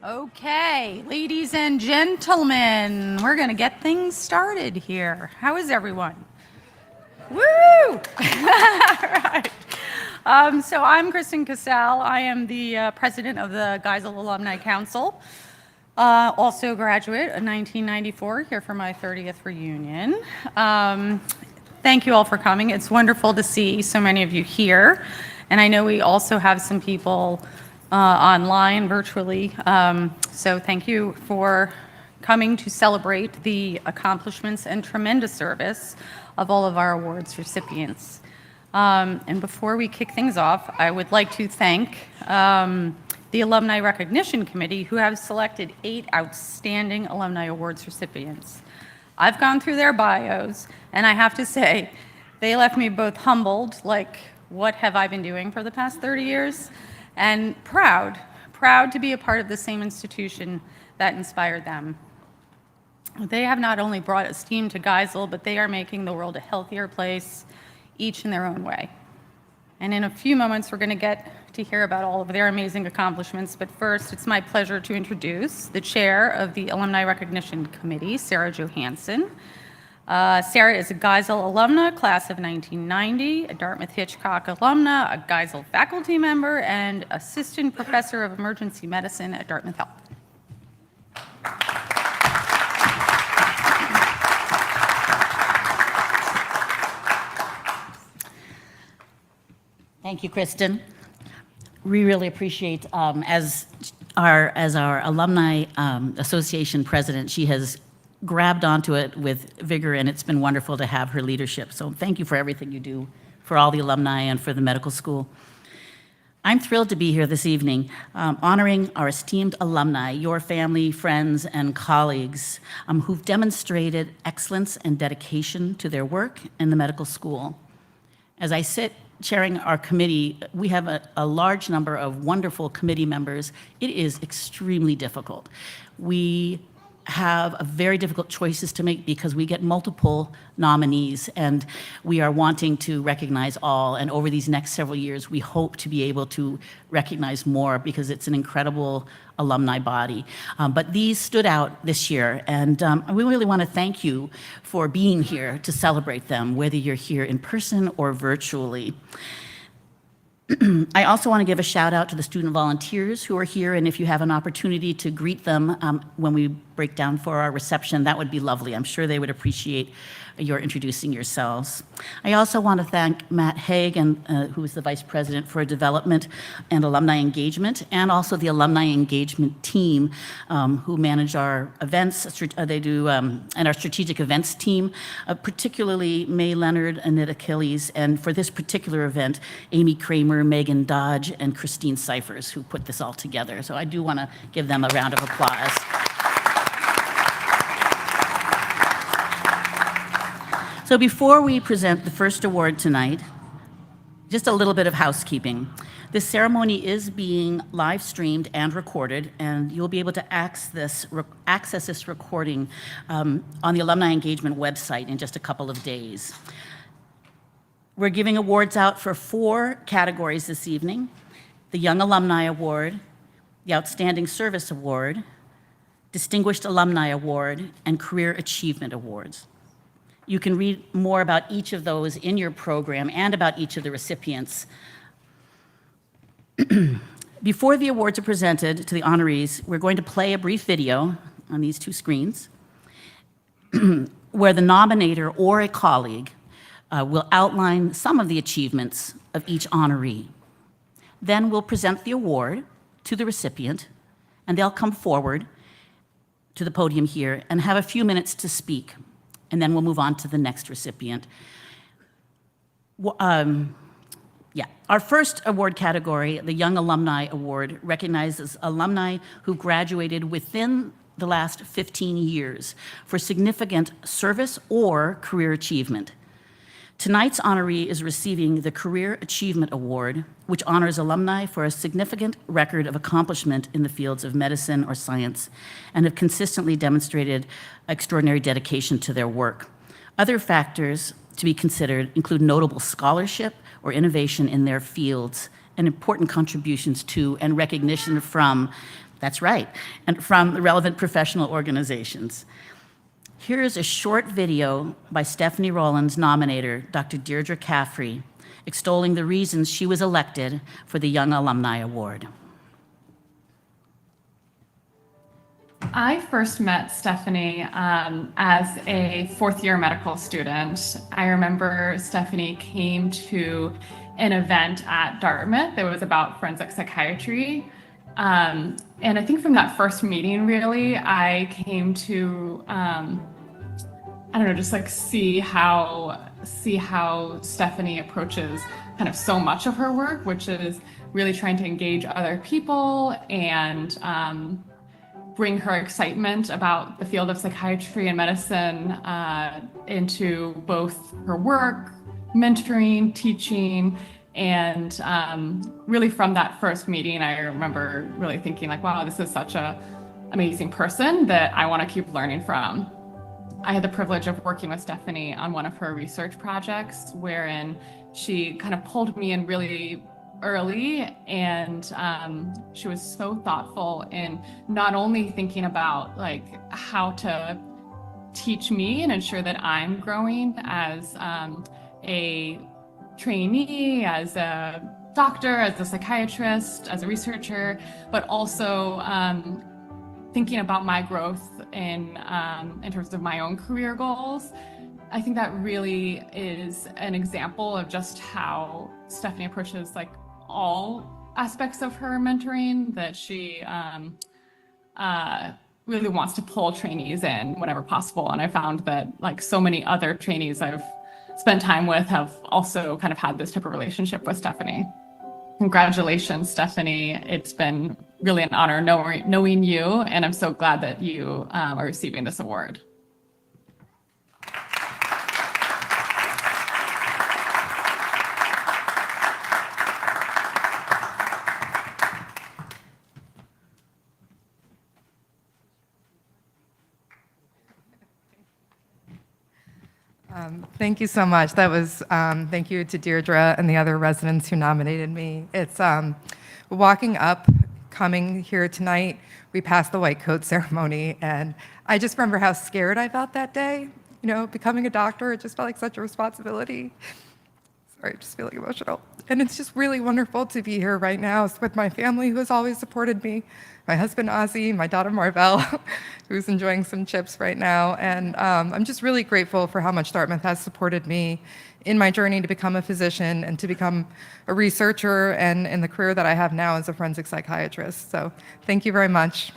Okay, ladies and gentlemen, we're going to get things started here. How is everyone? Woo! All right. So I'm Kristen Cassell. I am the president of the Geisel Alumni Council. Also a graduate of 1994, here for my 30th reunion. Thank you all for coming. It's wonderful to see so many of you here. And I know we also have some people online, virtually. So thank you for coming to celebrate the accomplishments and tremendous service of all of our awards recipients. And before we kick things off, I would like to thank the Alumni Recognition Committee, who have selected 8 outstanding Alumni Awards recipients. I've gone through their bios, and I have to say, they left me both humbled, like, what have I been doing for the past 30 years? And proud to be a part of the same institution that inspired them. They have not only brought esteem to Geisel, but they are making the world a healthier place, each in their own way. And in a few moments, we're going to get to hear about all of their amazing accomplishments. But first, it's my pleasure to introduce the chair of the Alumni Recognition Committee, Sarah Johansson. Sarah is a Geisel alumna, class of 1990, a Dartmouth Hitchcock alumna, a Geisel faculty member, and assistant professor of emergency medicine at Dartmouth Health. Thank you, Kristen. We really appreciate, as our Alumni Association president, she has grabbed onto it with vigor, and it's been wonderful to have her leadership. So thank you for everything you do for all the alumni and for the medical school. I'm thrilled to be here this evening, honoring our esteemed alumni, your family, friends, and colleagues who've demonstrated excellence and dedication to their work in the medical school. As I sit chairing our committee, we have a large number of wonderful committee members. It is extremely difficult. We have very difficult choices to make because we get multiple nominees, and we are wanting to recognize all. And over these next several years, we hope to be able to recognize more because it's an incredible alumni body. But these stood out this year, and we really want to thank you for being here to celebrate them, whether you're here in person or virtually. I also want to give a shout out to the student volunteers who are here, and if you have an opportunity to greet them when we break down for our reception, that would be lovely. I'm sure they would appreciate your introducing yourselves. I also want to thank Matt Haig, who is the Vice President for Development and Alumni Engagement, and also the Alumni Engagement team who manage our events, and our strategic events team, particularly May Leonard, Annette Achilles, and for this particular event, Amy Kramer, Megan Dodge, and Christine Cyphers, who put this all together. So I do want to give them a round of applause. So before we present the first award tonight, just a little bit of housekeeping. This ceremony is being live streamed and recorded, and you'll be able to access this recording on the Alumni Engagement website in just a couple of days. We're giving awards out for 4 categories this evening: the Young Alumni Award, the Outstanding Service Award, Distinguished Alumni Award, and Career Achievement Awards. You can read more about each of those in your program and about each of the recipients. Before the awards are presented to the honorees, we're going to play a brief video on these 2 screens where the nominator or a colleague will outline some of the achievements of each honoree. Then we'll present the award to the recipient, and they'll come forward to the podium here and have a few minutes to speak. And then we'll move on to the next recipient. Our first award category, the Young Alumni Award, recognizes alumni who graduated within the last 15 years for significant service or career achievement. Tonight's honoree is receiving the Career Achievement Award, which honors alumni for a significant record of accomplishment in the fields of medicine or science and have consistently demonstrated extraordinary dedication to their work. Other factors to be considered include notable scholarship or innovation in their fields and important contributions to and recognition from That's right, and from the relevant professional organizations. Here is a short video by Stephanie Rowland's nominator, Dr. Deirdre Caffrey, extolling the reasons she was elected for the Young Alumni Award. I first met Stephanie as a fourth-year medical student. I remember Stephanie came to an event at Dartmouth that was about forensic psychiatry. And I think from that first meeting, really, I came to, I don't know, just like see how Stephanie approaches kind of so much of her work, which is really trying to engage other people and bring her excitement about the field of psychiatry and medicine into both her work, mentoring, teaching, and really from that first meeting, I remember really thinking like, wow, this is such a amazing person that I want to keep learning from. I had the privilege of working with Stephanie on one of her research projects wherein she kind of pulled me in really early, and she was so thoughtful in not only thinking about like how to teach me and ensure that I'm growing as a trainee, as a doctor, as a psychiatrist, as a researcher, but also thinking about my growth in terms of my own career goals. I think that really is an example of just how Stephanie approaches like all aspects of her mentoring, that she really wants to pull trainees in whenever possible. And I found that like so many other trainees I've spent time with have also kind of had this type of relationship with Stephanie. Congratulations, Stephanie. It's been really an honor knowing you, and I'm so glad that you are receiving this award. Thank you so much. That was, thank you to Deirdre and the other residents who nominated me. It's walking up, coming here tonight, we passed the white coat ceremony, and I just remember how scared I felt that day. You know, becoming a doctor, it just felt like such a responsibility. Sorry, I'm just feeling emotional. And it's just really wonderful to be here right now with my family who has always supported me. My husband, Ozzy, my daughter, Marvell, who's enjoying some chips right now. And I'm just really grateful for how much Dartmouth has supported me in my journey to become a physician and to become a researcher and in the career that I have now as a forensic psychiatrist. So thank you very much.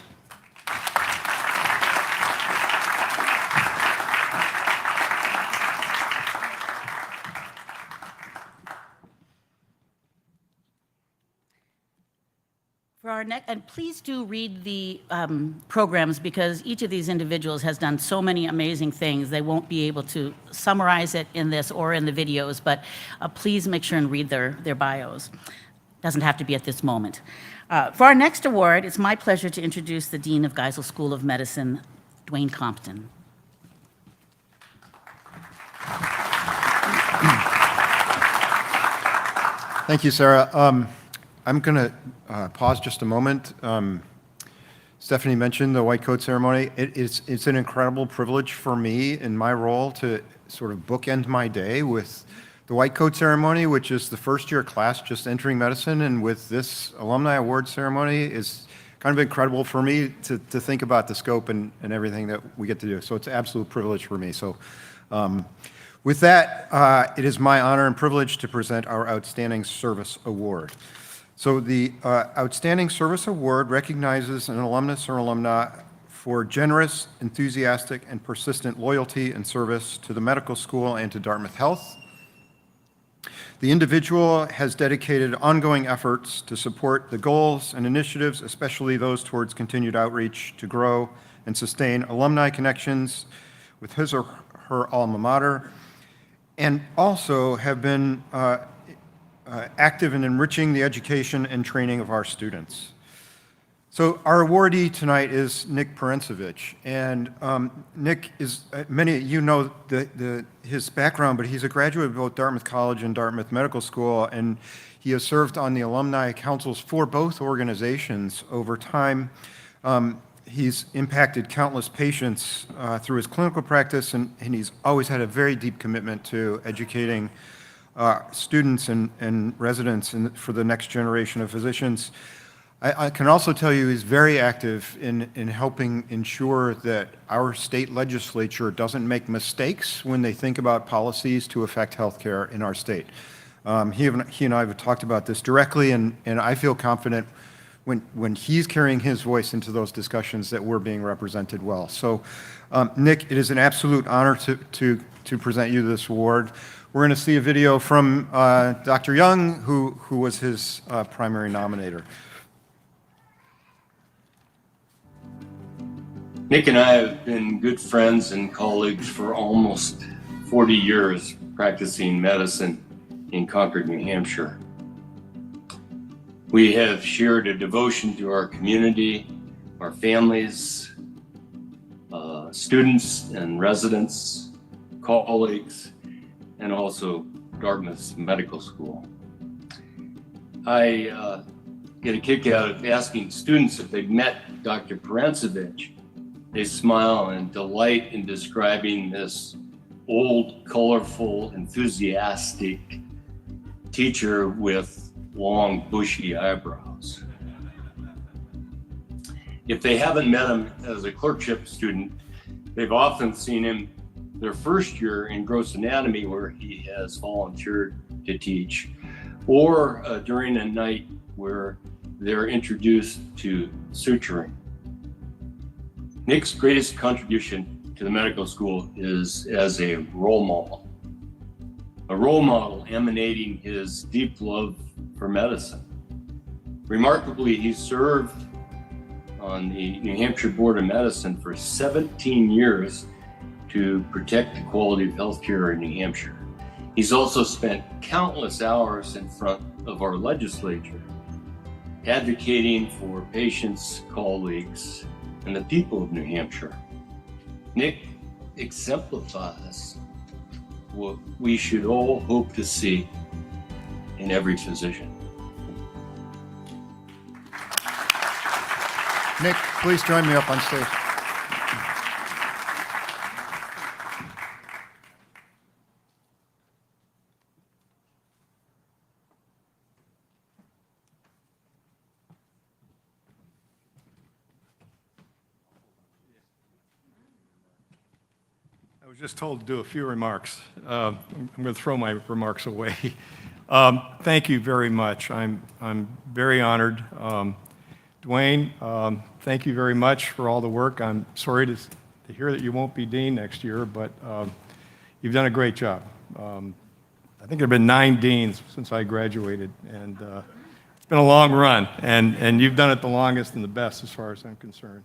For our next, and please do read the programs, because each of these individuals has done so many amazing things. They won't be able to summarize it in this or in the videos, but please make sure and read their bios. Doesn't have to be at this moment. For our next award, it's my pleasure to introduce the Dean of Geisel School of Medicine, Dwayne Compton. Thank you, Sarah. I'm going to pause just a moment. Stephanie mentioned the white coat ceremony. It's an incredible privilege for me in my role to sort of bookend my day with the white coat ceremony, which is the first year class just entering medicine, and with this alumni award ceremony is kind of incredible for me to think about the scope and everything that we get to do. So it's an absolute privilege for me. So with that, it is my honor and privilege to present our Outstanding Service Award. So the Outstanding Service Award recognizes an alumnus or alumna for generous, enthusiastic, and persistent loyalty and service to the medical school and to Dartmouth Health. The individual has dedicated ongoing efforts to support the goals and initiatives, especially those towards continued outreach, to grow and sustain alumni connections with his or her alma mater, and also have been active in enriching the education and training of our students. So our awardee tonight is Nick Perencevich, and Nick is, many of you know his background, but he's a graduate of both Dartmouth College and Dartmouth Medical School, and he has served on the alumni councils for both organizations over time. He's impacted countless patients through his clinical practice, and he's always had a very deep commitment to educating students and residents for the next generation of physicians. I can also tell you he's very active in helping ensure that our state legislature doesn't make mistakes when they think about policies to affect healthcare in our state. He and I have talked about this directly, and I feel confident when he's carrying his voice into those discussions that we're being represented well. So, Nick, it is an absolute honor to present you this award. We're going to see a video from Dr. Young, who was his primary nominator. Nick and I have been good friends and colleagues for almost 40 years practicing medicine in Concord, New Hampshire. We have shared a devotion to our community, our families, students and residents, colleagues, and also Dartmouth Medical School. I get a kick out of asking students if they've met Dr. Perencevich. They smile and delight in describing this old, colorful, enthusiastic teacher with long, bushy eyebrows. If they haven't met him as a clerkship student, they've often seen him their first year in gross anatomy, where he has volunteered to teach, or during a night where they're introduced to suturing. Nick's greatest contribution to the medical school is as a role model emanating his deep love for medicine. Remarkably, he served on the New Hampshire Board of Medicine for 17 years to protect the quality of healthcare in New Hampshire. He's also spent countless hours in front of our legislature, advocating for patients, colleagues, and the people of New Hampshire. Nick exemplifies what we should all hope to see in every physician. Nick, please join me up on stage. I was just told to do a few remarks. I'm going to throw my remarks away. Thank you very much. I'm very honored. Dwayne, thank you very much for all the work. I'm sorry to hear that you won't be dean next year, but you've done a great job. I think there have been 9 deans since I graduated, and it's been a long run, and you've done it the longest and the best as far as I'm concerned.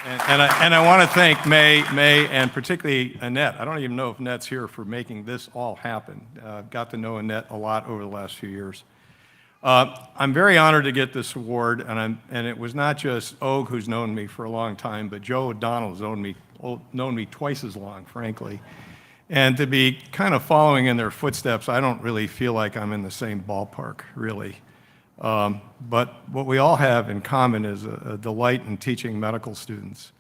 And I want to thank May, and particularly Annette. I don't even know if Annette's here for making this all happen. Got to know Annette a lot over the last few years. I'm very honored to get this award, and it was not just Og, who's known me for a long time, but Joe O'Donnell has known me twice as long, frankly. And to be kind of following in their footsteps, I don't really feel like I'm in the same ballpark, really. But what we all have in common is a delight in teaching medical students.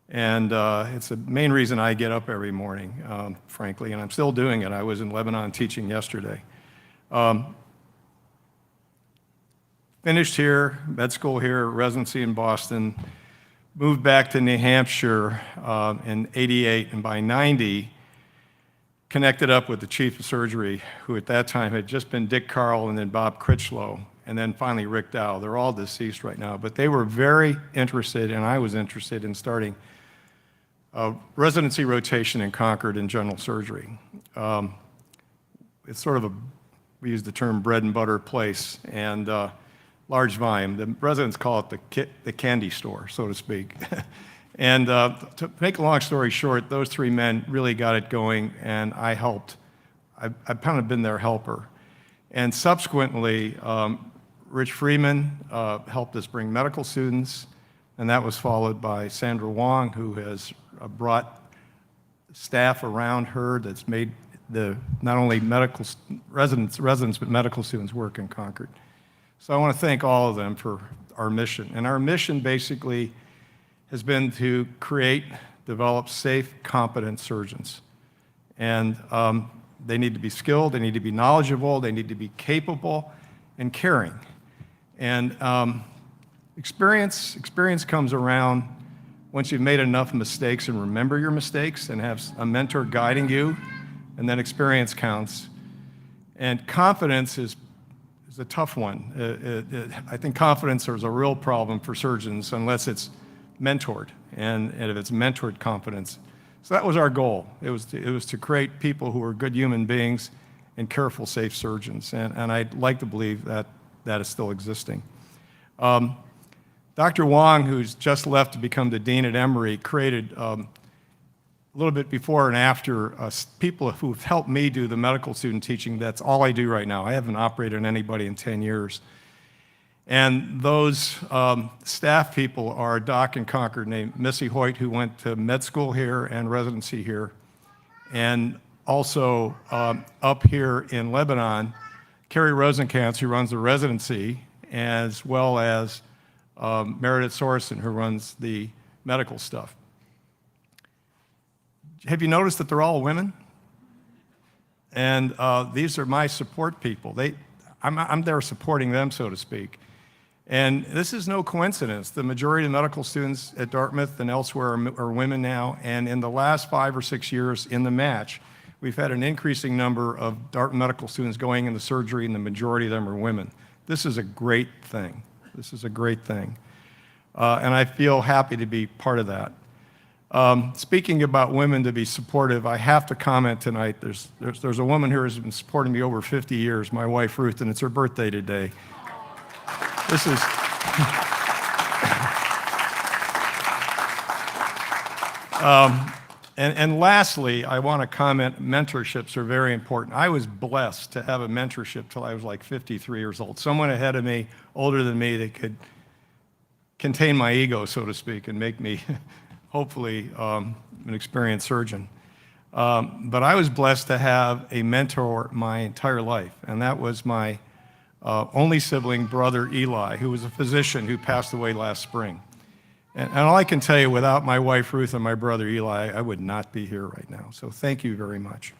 And it's the main reason I get up every morning, frankly, and I'm still doing it. I was in Lebanon teaching yesterday. Finished here, med school here, residency in Boston, moved back to New Hampshire in '88, and by '90, connected up with the chief of surgery, who at that time had just been Dick Carl and then Bob Critchlow, and then finally Rick Dow. They're all deceased right now, but they were very interested, and I was interested in starting a residency rotation in Concord in general surgery. It's sort of we use the term bread and butter place, and large volume. The residents call it the candy store, so to speak. And to make a long story short, those 3 men really got it going, and I helped. I've kind of been their helper. And subsequently, Rich Freeman helped us bring medical students, and that was followed by Sandra Wong, who has brought staff around her that's made the not only medical residents, but medical students work in Concord. So I want to thank all of them for our mission. And our mission basically has been to create, develop safe, competent surgeons. And they need to be skilled, they need to be knowledgeable, they need to be capable and caring. And experience comes around once you've made enough mistakes and remember your mistakes and have a mentor guiding you, and then experience counts. And confidence is a tough one. I think confidence is a real problem for surgeons unless it's mentored, and if it's mentored confidence. So that was our goal. It was to create people who are good human beings and careful, safe surgeons. And I'd like to believe that that is still existing. Dr. Wong, who's just left to become the dean at Emory, created a little bit before and after people who've helped me do the medical student teaching. That's all I do right now. I haven't operated on anybody in 10 years. And those staff people are a doc in Concord named Missy Hoyt, who went to med school here and residency here. And also up here in Lebanon, Carrie Rosenkrantz, who runs the residency, as well as Meredith Sorensen, who runs the medical stuff. Have you noticed that they're all women? And these are my support people. I'm there supporting them, so to speak. And this is no coincidence. The majority of medical students at Dartmouth and elsewhere are women now. And in the last 5 or 6 years in the match, we've had an increasing number of Dartmouth medical students going into surgery, and the majority of them are women. This is a great thing. This is a great thing. And I feel happy to be part of that. Speaking about women to be supportive, I have to comment tonight. There's a woman here who's been supporting me over 50 years, my wife Ruth, and it's her birthday today. This is and lastly, I want to comment, mentorships are very important. I was blessed to have a mentorship till I was like 53 years old. Someone ahead of me, older than me, that could contain my ego, so to speak, and make me hopefully an experienced surgeon. But I was blessed to have a mentor my entire life, and that was my only sibling, brother Eli, who was a physician who passed away last spring. And all I can tell you, without my wife Ruth and my brother Eli, I would not be here right now. So thank you very much.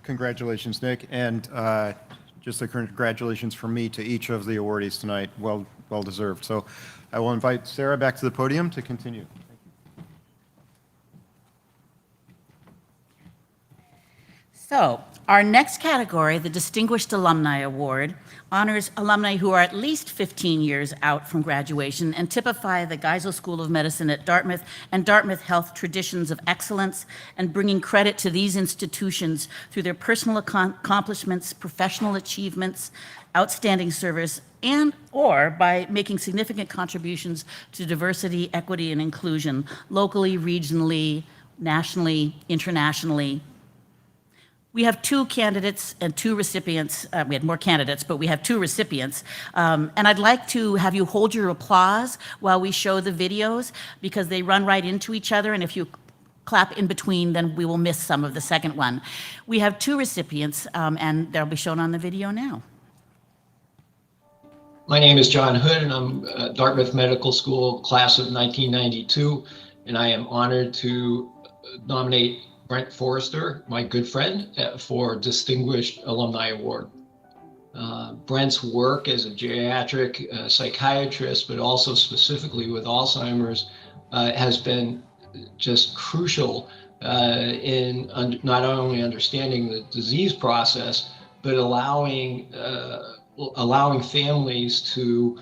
Congratulations, Nick, and just a congratulations from me to each of the awardees tonight. Well deserved. So I will invite Sarah back to the podium to continue. So, our next category, the Distinguished Alumni Award, honors alumni who are at least 15 years out from graduation and typify the Geisel School of Medicine at Dartmouth and Dartmouth Health traditions of excellence, and bringing credit to these institutions through their personal accomplishments, professional achievements, outstanding service, and or by making significant contributions to diversity, equity, and inclusion locally, regionally, nationally, internationally. We have 2 candidates and 2 recipients. We had more candidates, but we have 2 recipients. And I'd like to have you hold your applause while we show the videos, because they run right into each other, and if you clap in between, then we will miss some of the second one. We have 2 recipients, and they'll be shown on the video now. My name is John Hood, and I'm Dartmouth Medical School class of 1992, and I am honored to nominate Brent Forrester, my good friend, for Distinguished Alumni Award. Brent's work as a geriatric psychiatrist, but also specifically with Alzheimer's, has been just crucial in not only understanding the disease process, but allowing families to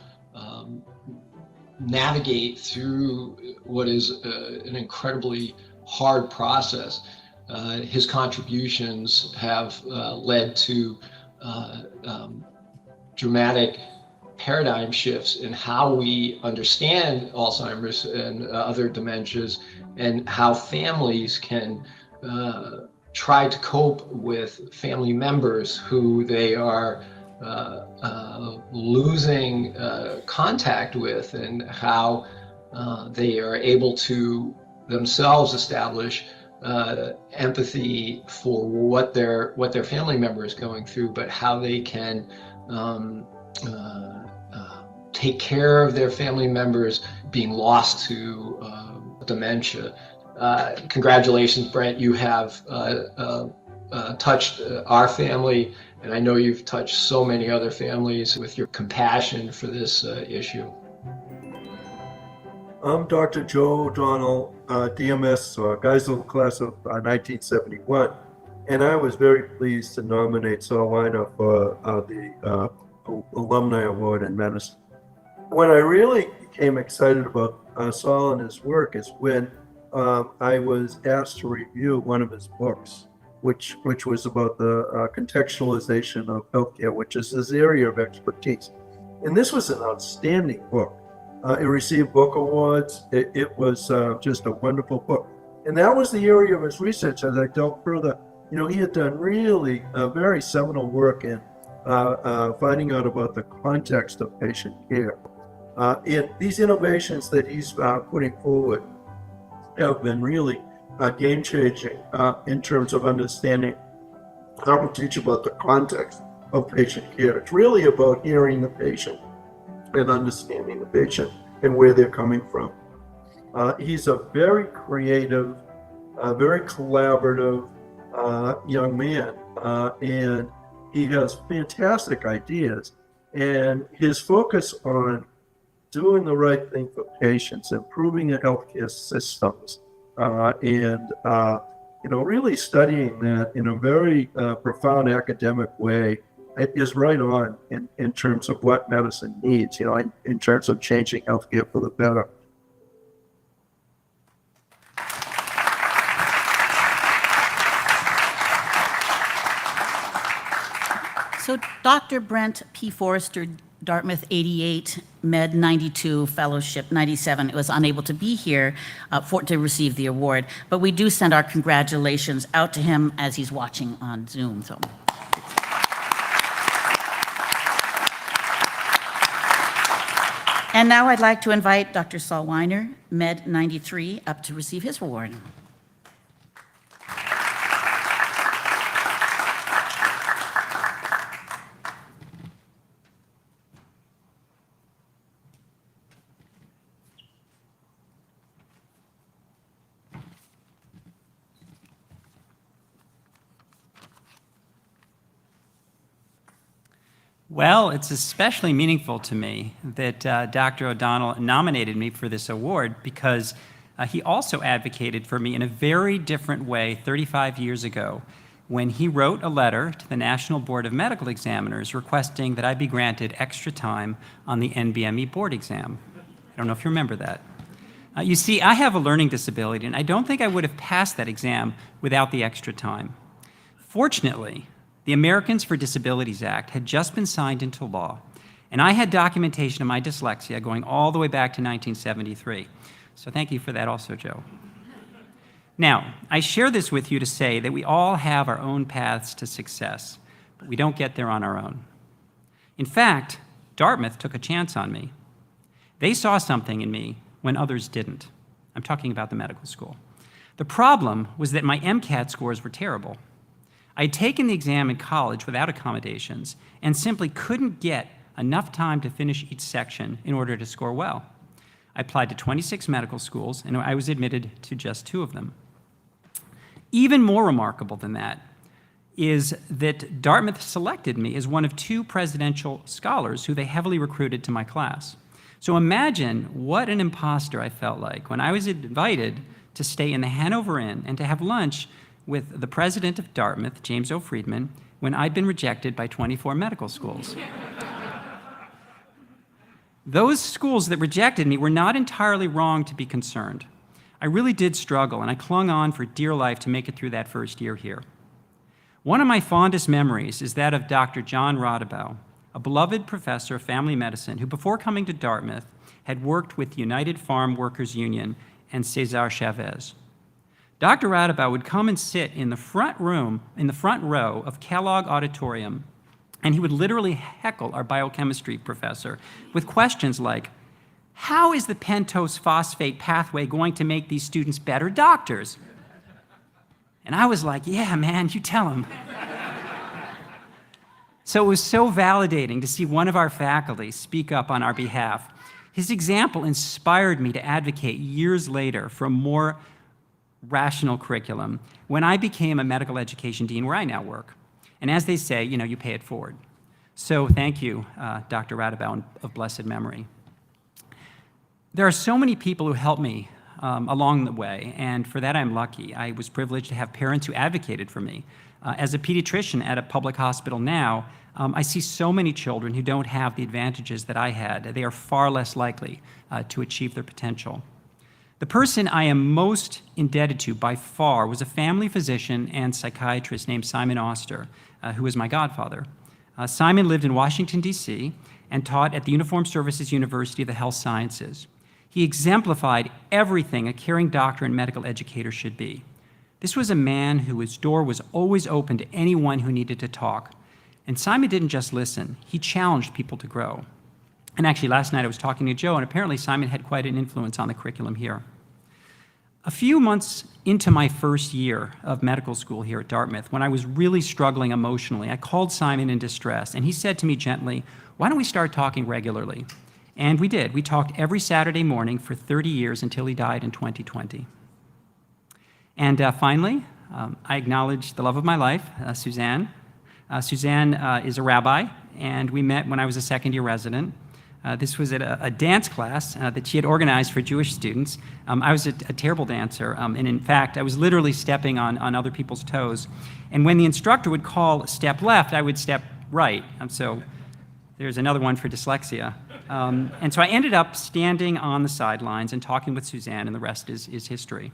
navigate through what is an incredibly hard process. His contributions have led to dramatic paradigm shifts in how we understand Alzheimer's and other dementias, and how families can try to cope with family members who they are losing contact with, and how they are able to themselves establish empathy for what their family member is going through, but how they can take care of their family members being lost to dementia. Congratulations, Brent. You have touched our family, and I know you've touched so many other families with your compassion for this issue. I'm Dr. Joe O'Donnell, DMS, Geisel class of 1971, and I was very pleased to nominate Saul Weiner for the Alumni Award in Medicine. When I really became excited about Saul and his work is when I was asked to review one of his books, which was about the contextualization of healthcare, which is his area of expertise. And this was an outstanding book. It received book awards. It was just a wonderful book. And that was the area of his research as I delved further. You know, he had done really very seminal work in finding out about the context of patient care. And these innovations that he's putting forward have been really game-changing in terms of understanding how to teach about the context of patient care. It's really about hearing the patient and understanding the patient and where they're coming from. He's a very creative, very collaborative young man, and he has fantastic ideas. And his focus on doing the right thing for patients, improving the healthcare systems, and really studying that in a very profound academic way, it is right on in terms of what medicine needs, in terms of changing healthcare for the better. So Dr. Brent P. Forrester, Dartmouth 88, Med 92, Fellowship 97, was unable to be here to receive the award, but we do send our congratulations out to him as he's watching on Zoom. So. And now I'd like to invite Dr. Saul Weiner, Med 93, up to receive his award. Well, it's especially meaningful to me that Dr. O'Donnell nominated me for this award because he also advocated for me in a very different way 35 years ago when he wrote a letter to the National Board of Medical Examiners requesting that I be granted extra time on the NBME board exam. I don't know if you remember that. You see, I have a learning disability, and I don't think I would have passed that exam without the extra time. Fortunately, the Americans for Disabilities Act had just been signed into law, and I had documentation of my dyslexia going all the way back to 1973. So thank you for that also, Joe. Now, I share this with you to say that we all have our own paths to success, but we don't get there on our own. In fact, Dartmouth took a chance on me. They saw something in me when others didn't. I'm talking about the medical school. The problem was that my MCAT scores were terrible. I had taken the exam in college without accommodations and simply couldn't get enough time to finish each section in order to score well. I applied to 26 medical schools, and I was admitted to just 2 of them. Even more remarkable than that is that Dartmouth selected me as one of 2 presidential scholars who they heavily recruited to my class. So imagine what an imposter I felt like when I was invited to stay in the Hanover Inn and to have lunch with the president of Dartmouth, James O. Friedman, when I'd been rejected by 24 medical schools. Those schools that rejected me were not entirely wrong to be concerned. I really did struggle, and I clung on for dear life to make it through that first year here. One of my fondest memories is that of Dr. John Rodabau, a beloved professor of family medicine who, before coming to Dartmouth, had worked with the United Farm Workers Union and Cesar Chavez. Dr. Radabau would come and sit in the front row of Kellogg Auditorium, and he would literally heckle our biochemistry professor with questions like, how is the pentose phosphate pathway going to make these students better doctors? And I was like, yeah, man, you tell him. So it was so validating to see one of our faculty speak up on our behalf. His example inspired me to advocate years later for a more rational curriculum when I became a medical education dean where I now work. And as they say, you pay it forward. So thank you, Dr. Radabau of blessed memory. There are so many people who helped me along the way, and for that I'm lucky. I was privileged to have parents who advocated for me. As a pediatrician at a public hospital now, I see so many children who don't have the advantages that I had. They are far less likely to achieve their potential. The person I am most indebted to by far was a family physician and psychiatrist named Simon Oster, who was my godfather. Simon lived in Washington, D.C., and taught at the Uniformed Services University of the Health Sciences. He exemplified everything a caring doctor and medical educator should be. This was a man whose door was always open to anyone who needed to talk. And Simon didn't just listen, he challenged people to grow. And actually, last night I was talking to Joe, and apparently Simon had quite an influence on the curriculum here. A few months into my first year of medical school here at Dartmouth, when I was really struggling emotionally, I called Simon in distress, and he said to me gently, why don't we start talking regularly? And we did. We talked every Saturday morning for 30 years until he died in 2020. And finally, I acknowledge the love of my life, Suzanne. Suzanne is a rabbi, and we met when I was a second-year resident. This was at a dance class that she had organized for Jewish students. I was a terrible dancer, and in fact, I was literally stepping on other people's toes. And when the instructor would call step left, I would step right. So there's another one for dyslexia. And so I ended up standing on the sidelines and talking with Suzanne, and the rest is history.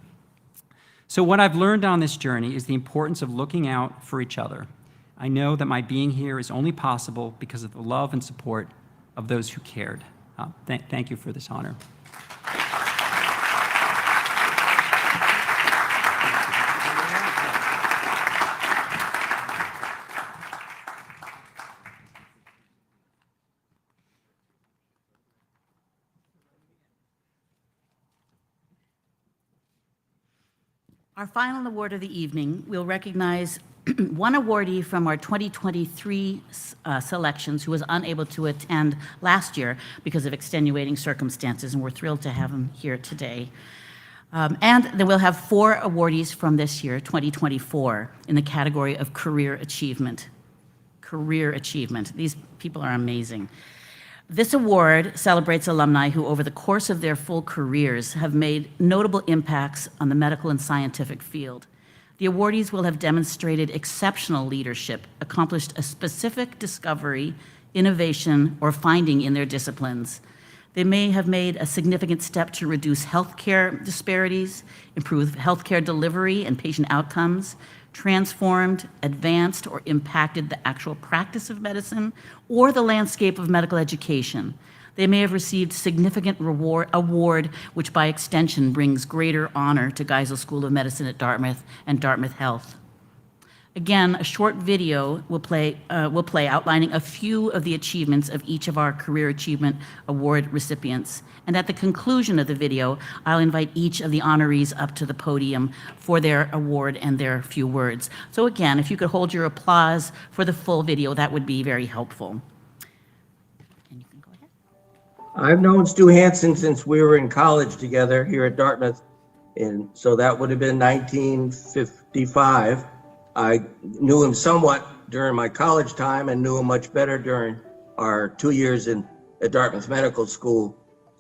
So what I've learned on this journey is the importance of looking out for each other. I know that my being here is only possible because of the love and support of those who cared. Thank you for this honor. Our final award of the evening will recognize one awardee from our 2023 selections who was unable to attend last year because of extenuating circumstances, and we're thrilled to have him here today. And then we'll have 4 awardees from this year, 2024, in the category of career achievement. Career achievement. These people are amazing. This award celebrates alumni who, over the course of their full careers, have made notable impacts on the medical and scientific field. The awardees will have demonstrated exceptional leadership, accomplished a specific discovery, innovation, or finding in their disciplines. They may have made a significant step to reduce healthcare disparities, improve healthcare delivery and patient outcomes, transformed, advanced, or impacted the actual practice of medicine or the landscape of medical education. They may have received significant award, which by extension brings greater honor to Geisel School of Medicine at Dartmouth and Dartmouth Health. Again, a short video will play outlining a few of the achievements of each of our Career Achievement Award recipients. And at the conclusion of the video, I'll invite each of the honorees up to the podium for their award and their few words. So again, if you could hold your applause for the full video, that would be very helpful. And you can go ahead. I've known Stu Hansen since we were in college together here at Dartmouth. And so that would have been 1955. I knew him somewhat during my college time and knew him much better during our 2 years at Dartmouth Medical School.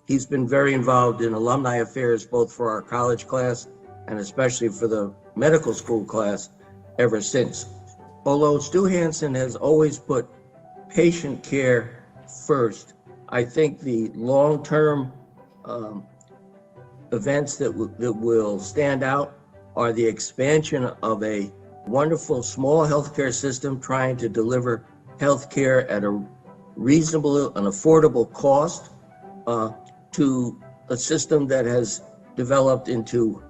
He's been very involved in alumni affairs, both for our college class and especially for the medical school class ever since. Although Stu Hansen has always put patient care first, I think the long-term events that will stand out are the expansion of a wonderful small healthcare system trying to deliver healthcare at a reasonable and affordable cost to a system that has developed into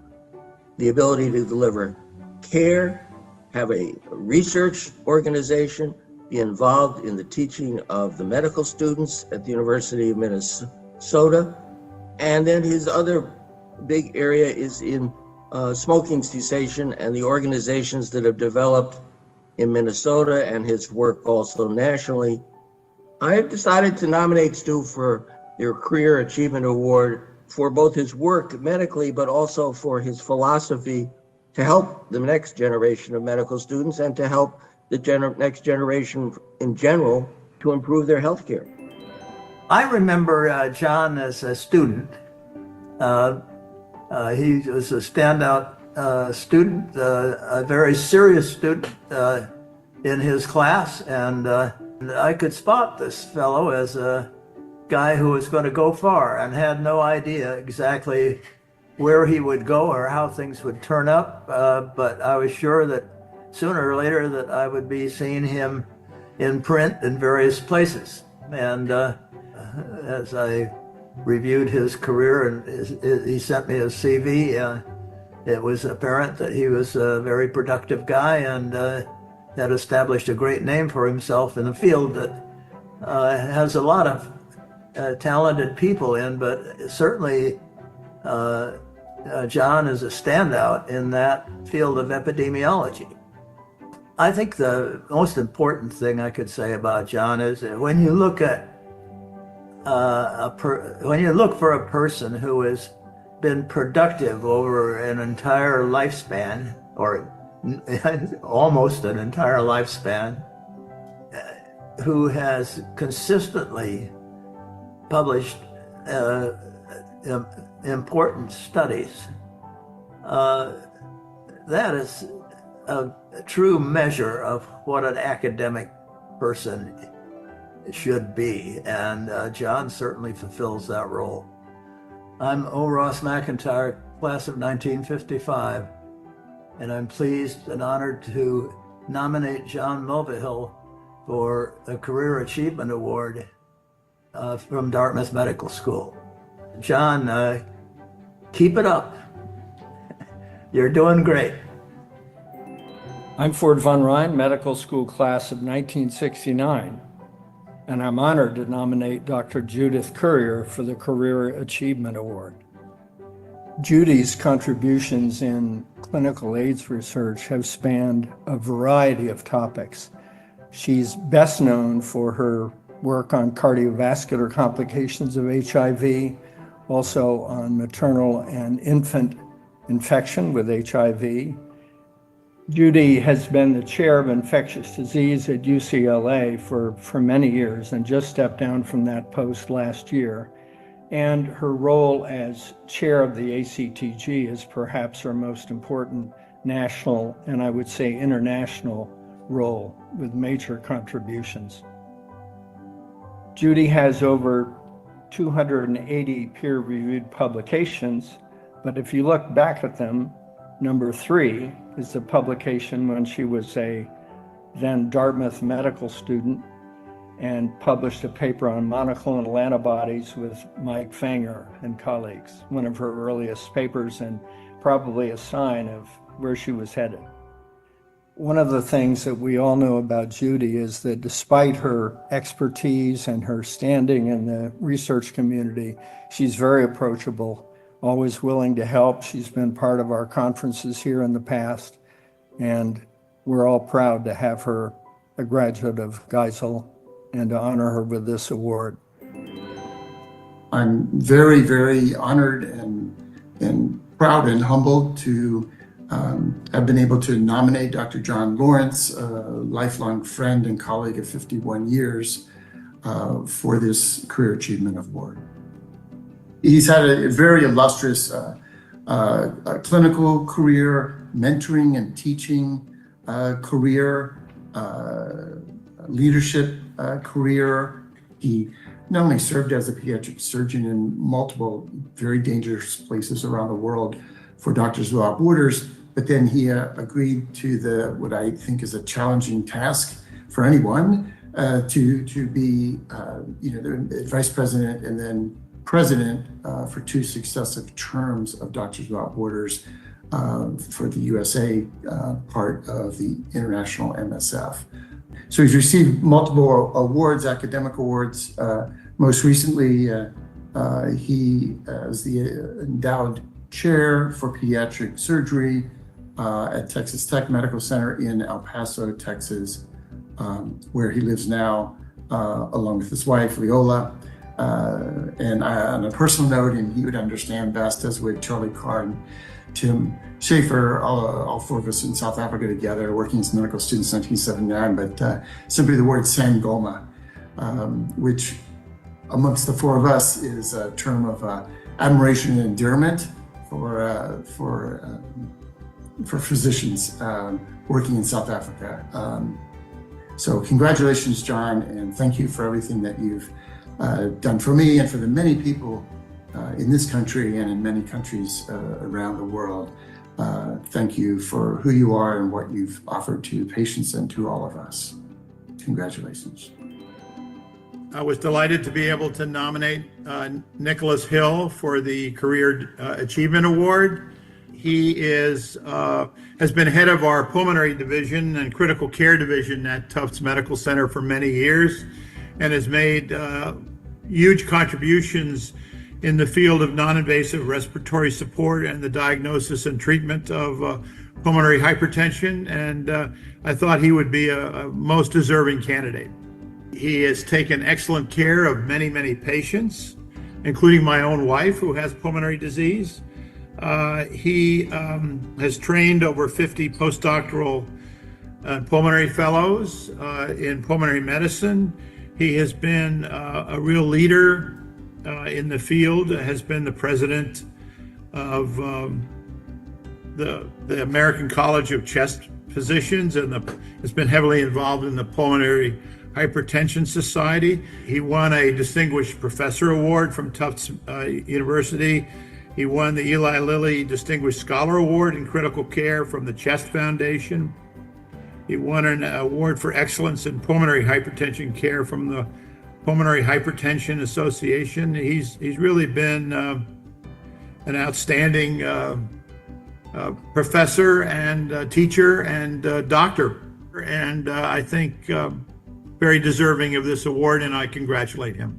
the ability to deliver care, have a research organization, be involved in the teaching of the medical students at the University of Minnesota. And then his other big area is in smoking cessation and the organizations that have developed in Minnesota, and his work also nationally. I have decided to nominate Stu for your Career Achievement Award for both his work medically, but also for his philosophy to help the next generation of medical students and to help the next generation in general to improve their health care. I remember John as a student. He was a standout student, a very serious student in his class, and I could spot this fellow as a guy who was going to go far and had no idea exactly where he would go or how things would turn up, but I was sure that sooner or later that I would be seeing him in print in various places. And as I reviewed his career and he sent me a CV, it was apparent that he was a very productive guy and had established a great name for himself in a field that has a lot of talented people in, but certainly John is a standout in that field of epidemiology. I think the most important thing I could say about John is that when you look at when you look for a person who has been productive over an entire lifespan, or almost an entire lifespan, who has consistently published important studies, that is a true measure of what an academic person should be, and John certainly fulfills that role. I'm O. Ross McIntyre, class of 1955, and I'm pleased and honored to nominate John Mulvihill for a Career Achievement Award from Dartmouth Medical School. John, keep it up. You're doing great. I'm Ford Von Rijn, medical school class of 1969, and I'm honored to nominate Dr. Judith Currier for the Career Achievement Award. Judy's contributions in clinical AIDS research have spanned a variety of topics. She's best known for her work on cardiovascular complications of HIV, also on maternal and infant infection with HIV. Judy has been the chair of infectious disease at UCLA for many years and just stepped down from that post last year. And her role as chair of the ACTG is perhaps her most important national and I would say international role with major contributions. Judy has over 280 peer-reviewed publications, but if you look back at them, number 3 is the publication when she was a then Dartmouth medical student and published a paper on monoclonal antibodies with Mike Fanger and colleagues, one of her earliest papers and probably a sign of where she was headed. One of the things that we all know about Judy is that despite her expertise and her standing in the research community, she's very approachable, always willing to help. She's been part of our conferences here in the past, and we're all proud to have her a graduate of Geisel and to honor her with this award. I'm very, very honored and proud and humbled to have been able to nominate Dr. John Lawrence, a lifelong friend and colleague of 51 years, for this Career Achievement Award. He's had a very illustrious clinical career, mentoring and teaching career, leadership career. He not only served as a pediatric surgeon in multiple very dangerous places around the world for Doctors Without Borders, but then he agreed to what I think is a challenging task for anyone, to be the vice president and then president for 2 successive terms of Doctors Without Borders for the USA part of the International MSF. So he's received multiple awards, academic awards. Most recently, he is the endowed chair for pediatric surgery at Texas Tech Medical Center in El Paso, Texas, where he lives now, along with his wife, Leola. And on a personal note, and he would understand best, as with Charlie Carr and Tim Schaefer, all 4 of us in South Africa together, working as medical students in 1979, but simply the word Sangoma, which amongst the 4 of us is a term of admiration and endearment for physicians working in South Africa. So congratulations, John, and thank you for everything that you've done for me and for the many people in this country and in many countries around the world. Thank you for who you are and what you've offered to patients and to all of us. Congratulations. I was delighted to be able to nominate Nicholas Hill for the Career Achievement Award. He has been head of our pulmonary division and critical care division at Tufts Medical Center for many years and has made huge contributions in the field of non-invasive respiratory support and the diagnosis and treatment of pulmonary hypertension. And I thought he would be a most deserving candidate. He has taken excellent care of many, many patients, including my own wife who has pulmonary disease. He has trained over 50 postdoctoral pulmonary fellows in pulmonary medicine. He has been a real leader in the field, has been the president of the American College of Chest Physicians and has been heavily involved in the Pulmonary Hypertension Society. He won a Distinguished Professor Award from Tufts University. He won the Eli Lilly Distinguished Scholar Award in Critical Care from the Chest Foundation. He won an award for excellence in pulmonary hypertension care from the Pulmonary Hypertension Association. He's really been an outstanding professor and teacher and doctor, and I think very deserving of this award, and I congratulate him.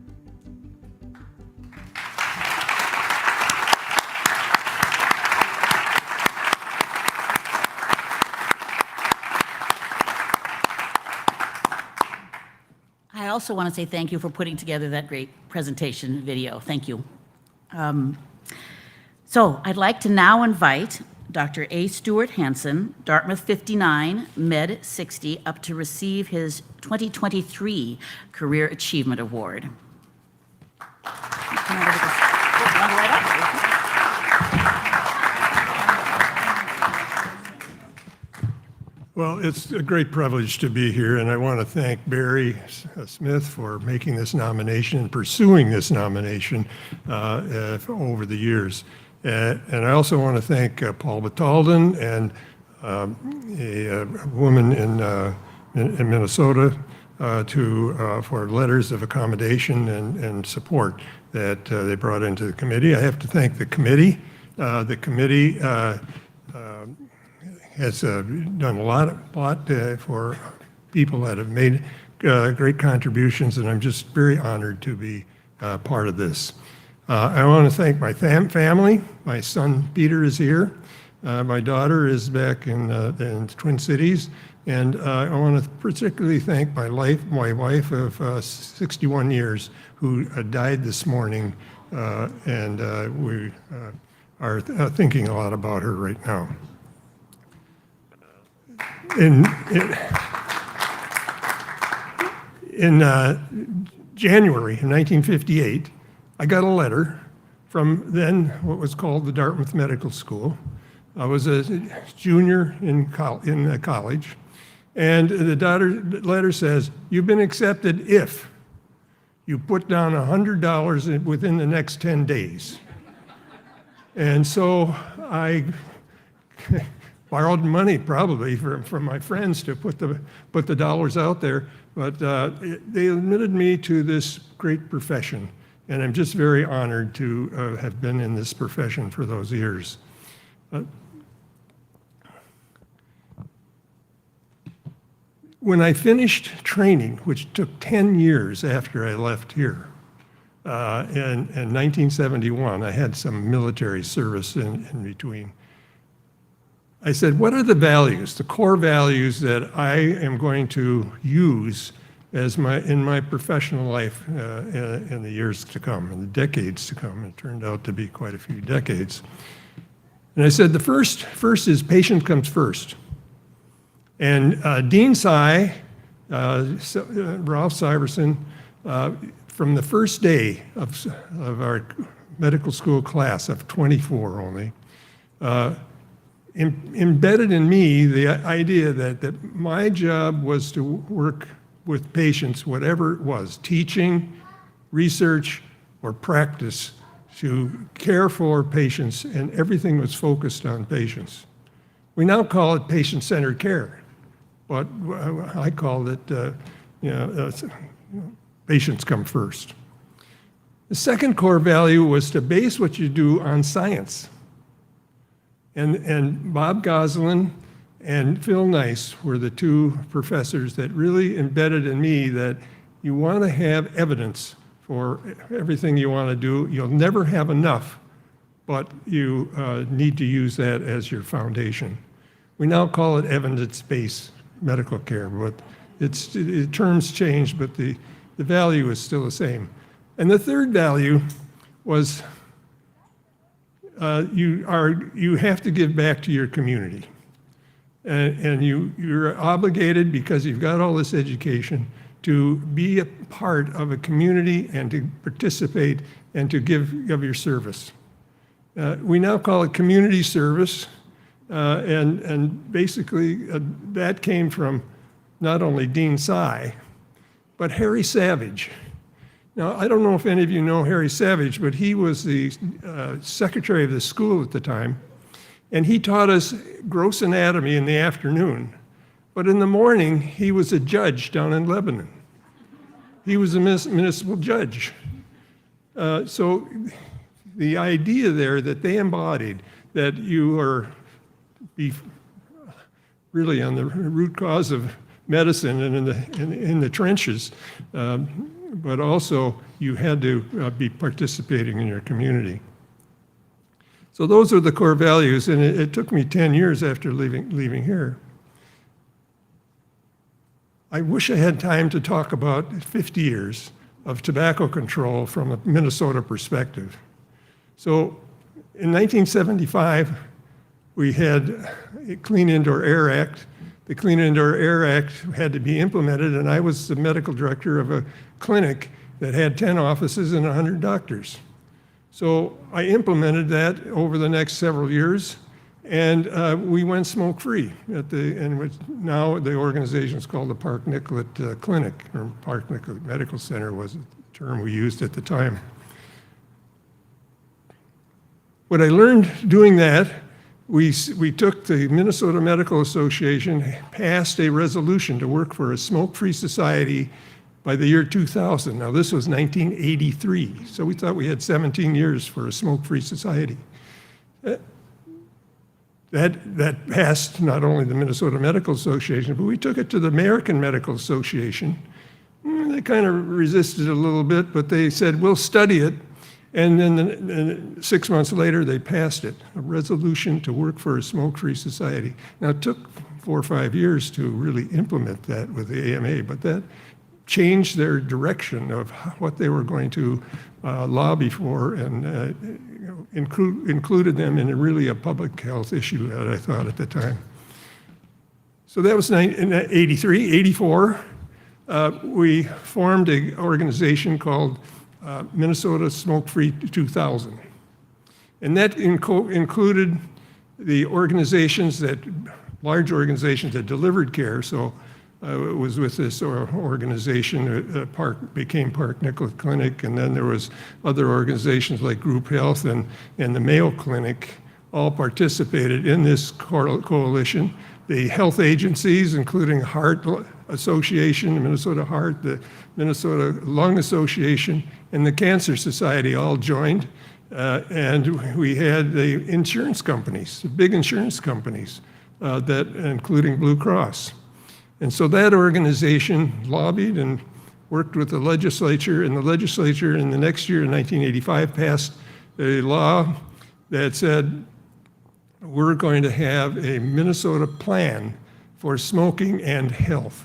I also want to say thank you for putting together that great presentation video. Thank you. So I'd like to now invite Dr. A. Stuart Hansen, Dartmouth 59, Med 60, up to receive his 2023 Career Achievement Award. Well, it's a great privilege to be here, and I want to thank Barry Smith for making this nomination and pursuing this nomination over the years. And I also want to thank Paul Batalden and a woman in Minnesota for letters of accommodation and support that they brought into the committee. I have to thank the committee. The committee has done a lot for people that have made great contributions, and I'm just very honored to be part of this. I want to thank my family. My son Peter is here. My daughter is back in Twin Cities, and I want to particularly thank my wife of 61 years who died this morning, and we are thinking a lot about her right now. In January of 1958, I got a letter from then what was called the Dartmouth Medical School. I was a junior in college, and the letter says, "You've been accepted if you put down $100 within the next 10 days." And so I borrowed money probably from my friends to put the dollars out there, but they admitted me to this great profession, and I'm just very honored to have been in this profession for those years. When I finished training, which took 10 years after I left here, in 1971, I had some military service in between. I said, what are the values, the core values that I am going to use in my professional life in the years to come, in the decades to come? It turned out to be quite a few decades. And I said, the first is patient comes first. And Dean Sy, Ralph Syverson, from the first day of our medical school class of 24 only, embedded in me the idea that my job was to work with patients, whatever it was, teaching, research, or practice, to care for patients, and everything was focused on patients. We now call it patient-centered care, but I called it, patients come first. The second core value was to base what you do on science. And Bob Goslin and Phil Nice were the two professors that really embedded in me that you want to have evidence for everything you want to do. You'll never have enough, but you need to use that as your foundation. We now call it evidence-based medical care, but the terms change, but the value is still the same. And the third value was you have to give back to your community. And you're obligated, because you've got all this education, to be a part of a community and to participate and to give your service. We now call it community service, and basically that came from not only Dean Sy, but Harry Savage. Now, I don't know if any of you know Harry Savage, but he was the secretary of the school at the time, and he taught us gross anatomy in the afternoon. But in the morning, he was a judge down in Lebanon. He was a municipal judge. So the idea there that they embodied, that you are really on the root cause of medicine and in the trenches, but also you had to be participating in your community. So those are the core values, and it took me 10 years after leaving here. I wish I had time to talk about 50 years of tobacco control from a Minnesota perspective. So in 1975, we had a Clean Indoor Air Act. The Clean Indoor Air Act had to be implemented, and I was the medical director of a clinic that had 10 offices and 100 doctors. So I implemented that over the next several years, and we went smoke-free now the organization is called the Park Nicollet Clinic, or Park Nicollet Medical Center was the term we used at the time. What I learned doing that, we took the Minnesota Medical Association, passed a resolution to work for a smoke-free society by the year 2000. Now, this was 1983, so we thought we had 17 years for a smoke-free society. That passed not only the Minnesota Medical Association, but we took it to the American Medical Association. They kind of resisted a little bit, but they said, we'll study it. And then 6 months later, they passed it, a resolution to work for a smoke-free society. Now, it took 4 or 5 years to really implement that with the AMA, but that changed their direction of what they were going to lobby for, and included them in a public health issue that I thought at the time. So that was in 83, 84. We formed an organization called Minnesota Smoke-Free 2000. And that included the large organizations that delivered care. So it was with this organization, became Park Nicollet Clinic, and then there was other organizations like Group Health and the Mayo Clinic all participated in this coalition. The health agencies, including Heart Association, the Minnesota Heart, the Minnesota Lung Association, and the Cancer Society all joined. And we had the insurance companies, the big insurance companies, that including Blue Cross. And so that organization lobbied and worked with the legislature, and the legislature in the next year, in 1985, passed a law that said, we're going to have a Minnesota plan for smoking and health.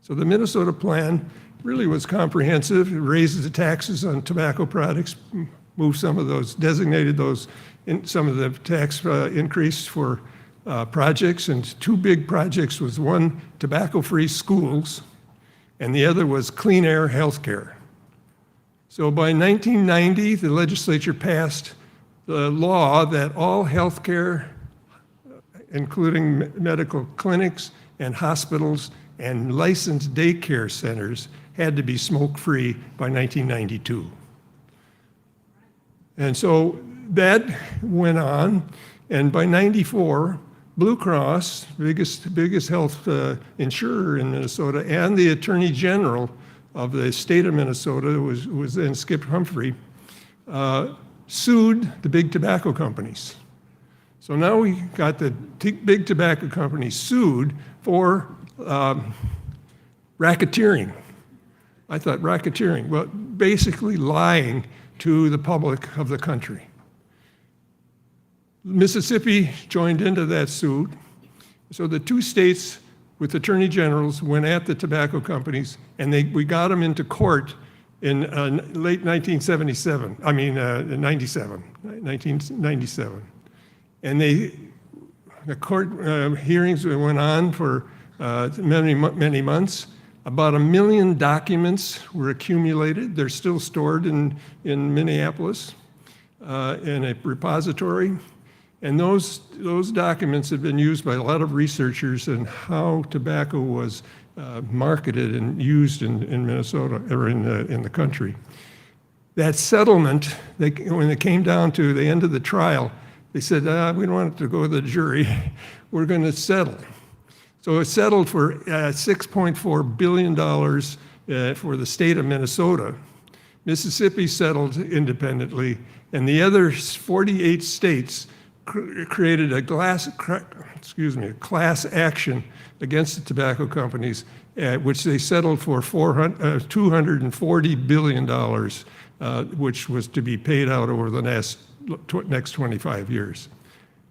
So the Minnesota plan really was comprehensive. It raises the taxes on tobacco products, moved some of those, designated those, some of the tax increase for projects, and two big projects was one, tobacco-free schools, and the other was clean air healthcare. So by 1990, the legislature passed the law that all healthcare, including medical clinics and hospitals and licensed daycare centers, had to be smoke-free by 1992. And so that went on, and by 94, Blue Cross, biggest health insurer in Minnesota, and the Attorney General of the state of Minnesota, was then Skip Humphrey, sued the big tobacco companies. So now we got the big tobacco companies sued for racketeering. I thought racketeering, well, basically lying to the public of the country. Mississippi joined into that suit. So the two states with attorney generals went at the tobacco companies, and we got them into court in late 1997. And the court hearings went on for many months. About 1 million documents were accumulated. They're still stored in Minneapolis in a repository. And those documents have been used by a lot of researchers in how tobacco was marketed and used in Minnesota, or in the country. That settlement, when it came down to the end of the trial, they said, we don't want it to go to the jury. We're going to settle. So it settled for $6.4 billion for the state of Minnesota. Mississippi settled independently, and the other 48 states created a class action against the tobacco companies, which they settled for $240 billion, which was to be paid out over the next 25 years.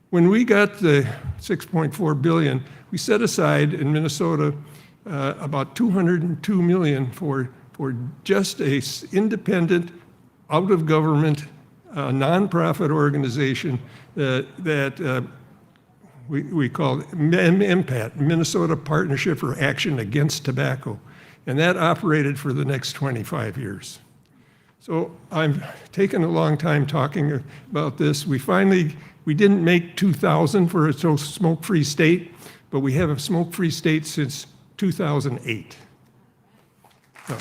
When we got the $6.4 billion, we set aside in Minnesota about $202 million for just a independent, out-of-government, nonprofit organization that we call MPAT, Minnesota Partnership for Action Against Tobacco. And that operated for the next 25 years. So I've taken a long time talking about this. We didn't make 2000 for a smoke-free state, but we have a smoke-free state since 2008. So.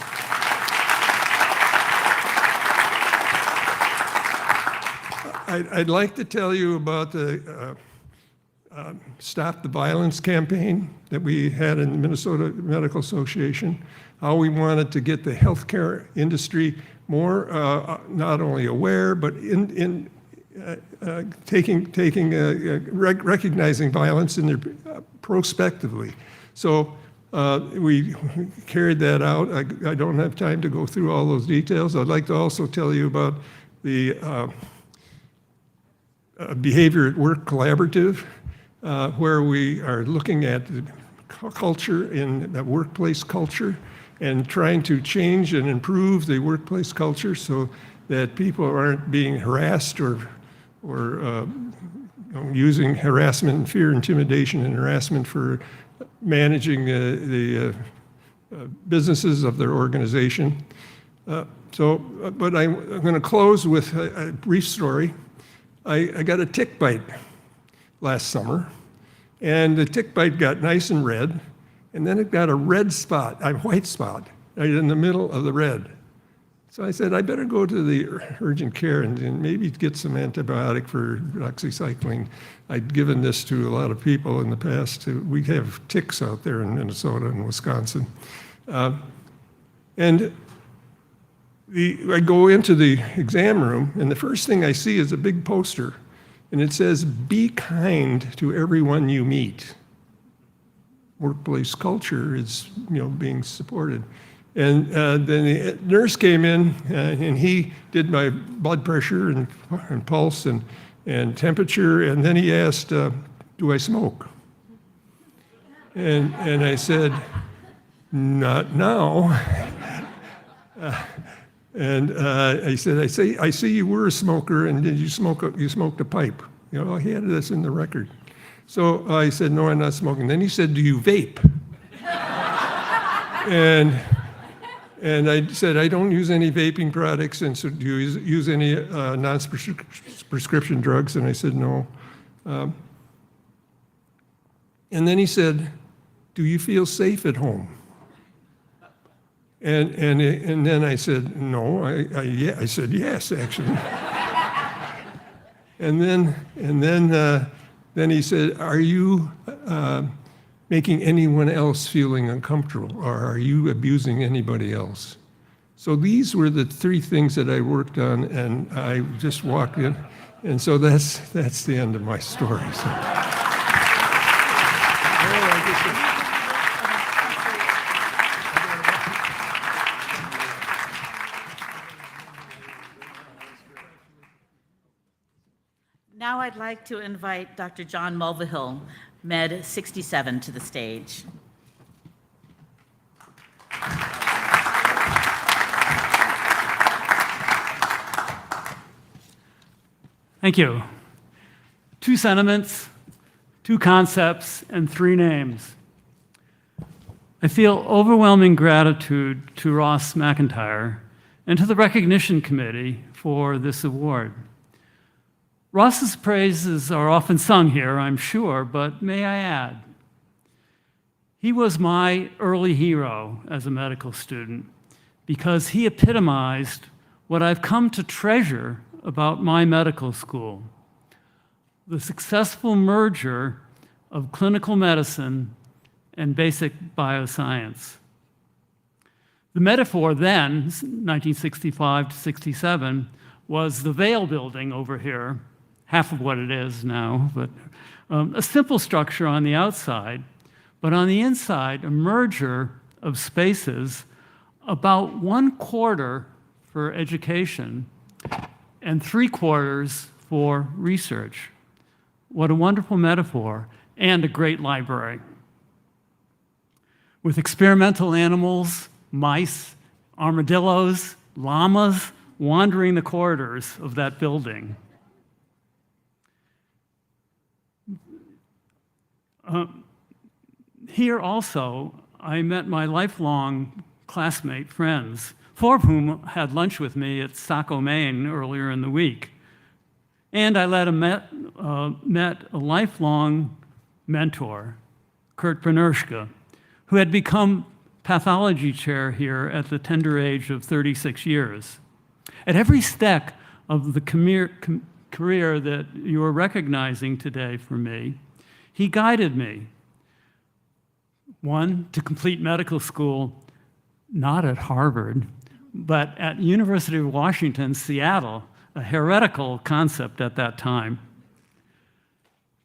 I'd like to tell you about the Stop the Violence campaign that we had in the Minnesota Medical Association, how we wanted to get the healthcare industry more not only aware, but recognizing violence in their prospectively. So we carried that out. I don't have time to go through all those details. I'd like to also tell you about the Behavior at Work Collaborative, where we are looking at the culture in the workplace culture and trying to change and improve the workplace culture so that people aren't being harassed or using harassment and fear, intimidation and harassment for managing the businesses of their organization. But I'm going to close with a brief story. I got a tick bite last summer, and the tick bite got nice and red, and then it got a white spot right in the middle of the red. So I said, I better go to the urgent care and maybe get some antibiotic for doxycycline. I'd given this to a lot of people in the past. We have ticks out there in Minnesota and Wisconsin. And I go into the exam room, and the first thing I see is a big poster, and it says, "Be kind to everyone you meet." Workplace culture is, being supported. And then the nurse came in, and he did my blood pressure and pulse and temperature, and then he asked, "Do I smoke?" And I said, "Not now." And I said, I see you were a smoker, and did you smoked a pipe? He had this in the record. So I said, "No, I'm not smoking." Then he said, "Do you vape?" And I said, "I don't use any vaping products, and so do you use any non-prescription drugs?" And I said, "No." And then he said, "Do you feel safe at home?" And then I said, "No." I said, "Yes, actually." And then he said, "Are you making anyone else feeling uncomfortable, or are you abusing anybody else?" So these were the three things that I worked on, and I just walked in, and so that's the end of my story. So. Now I'd like to invite Dr. John Mulvihill, Med 67, to the stage. Thank you. 2 sentiments, 2 concepts, and 3 names. I feel overwhelming gratitude to Ross McIntyre and to the Recognition Committee for this award. Ross's praises are often sung here, I'm sure, but may I add, he was my early hero as a medical student because he epitomized what I've come to treasure about my medical school: the successful merger of clinical medicine and basic bioscience. The metaphor then, 1965 to 67, was the Vail building over here, half of what it is now, but a simple structure on the outside, but on the inside, a merger of spaces, about 1/4 for education and 3/4 for research. What a wonderful metaphor, and a great library. With experimental animals, mice, armadillos, llamas wandering the corridors of that building. Here also, I met my lifelong classmate friends, 4 of whom had lunch with me at Saco, Maine earlier in the week. And I met a lifelong mentor, Kurt Panershka, who had become pathology chair here at the tender age of 36 years. At every step of the career that you are recognizing today for me, he guided me. 1, to complete medical school, not at Harvard, but at University of Washington, Seattle, a heretical concept at that time.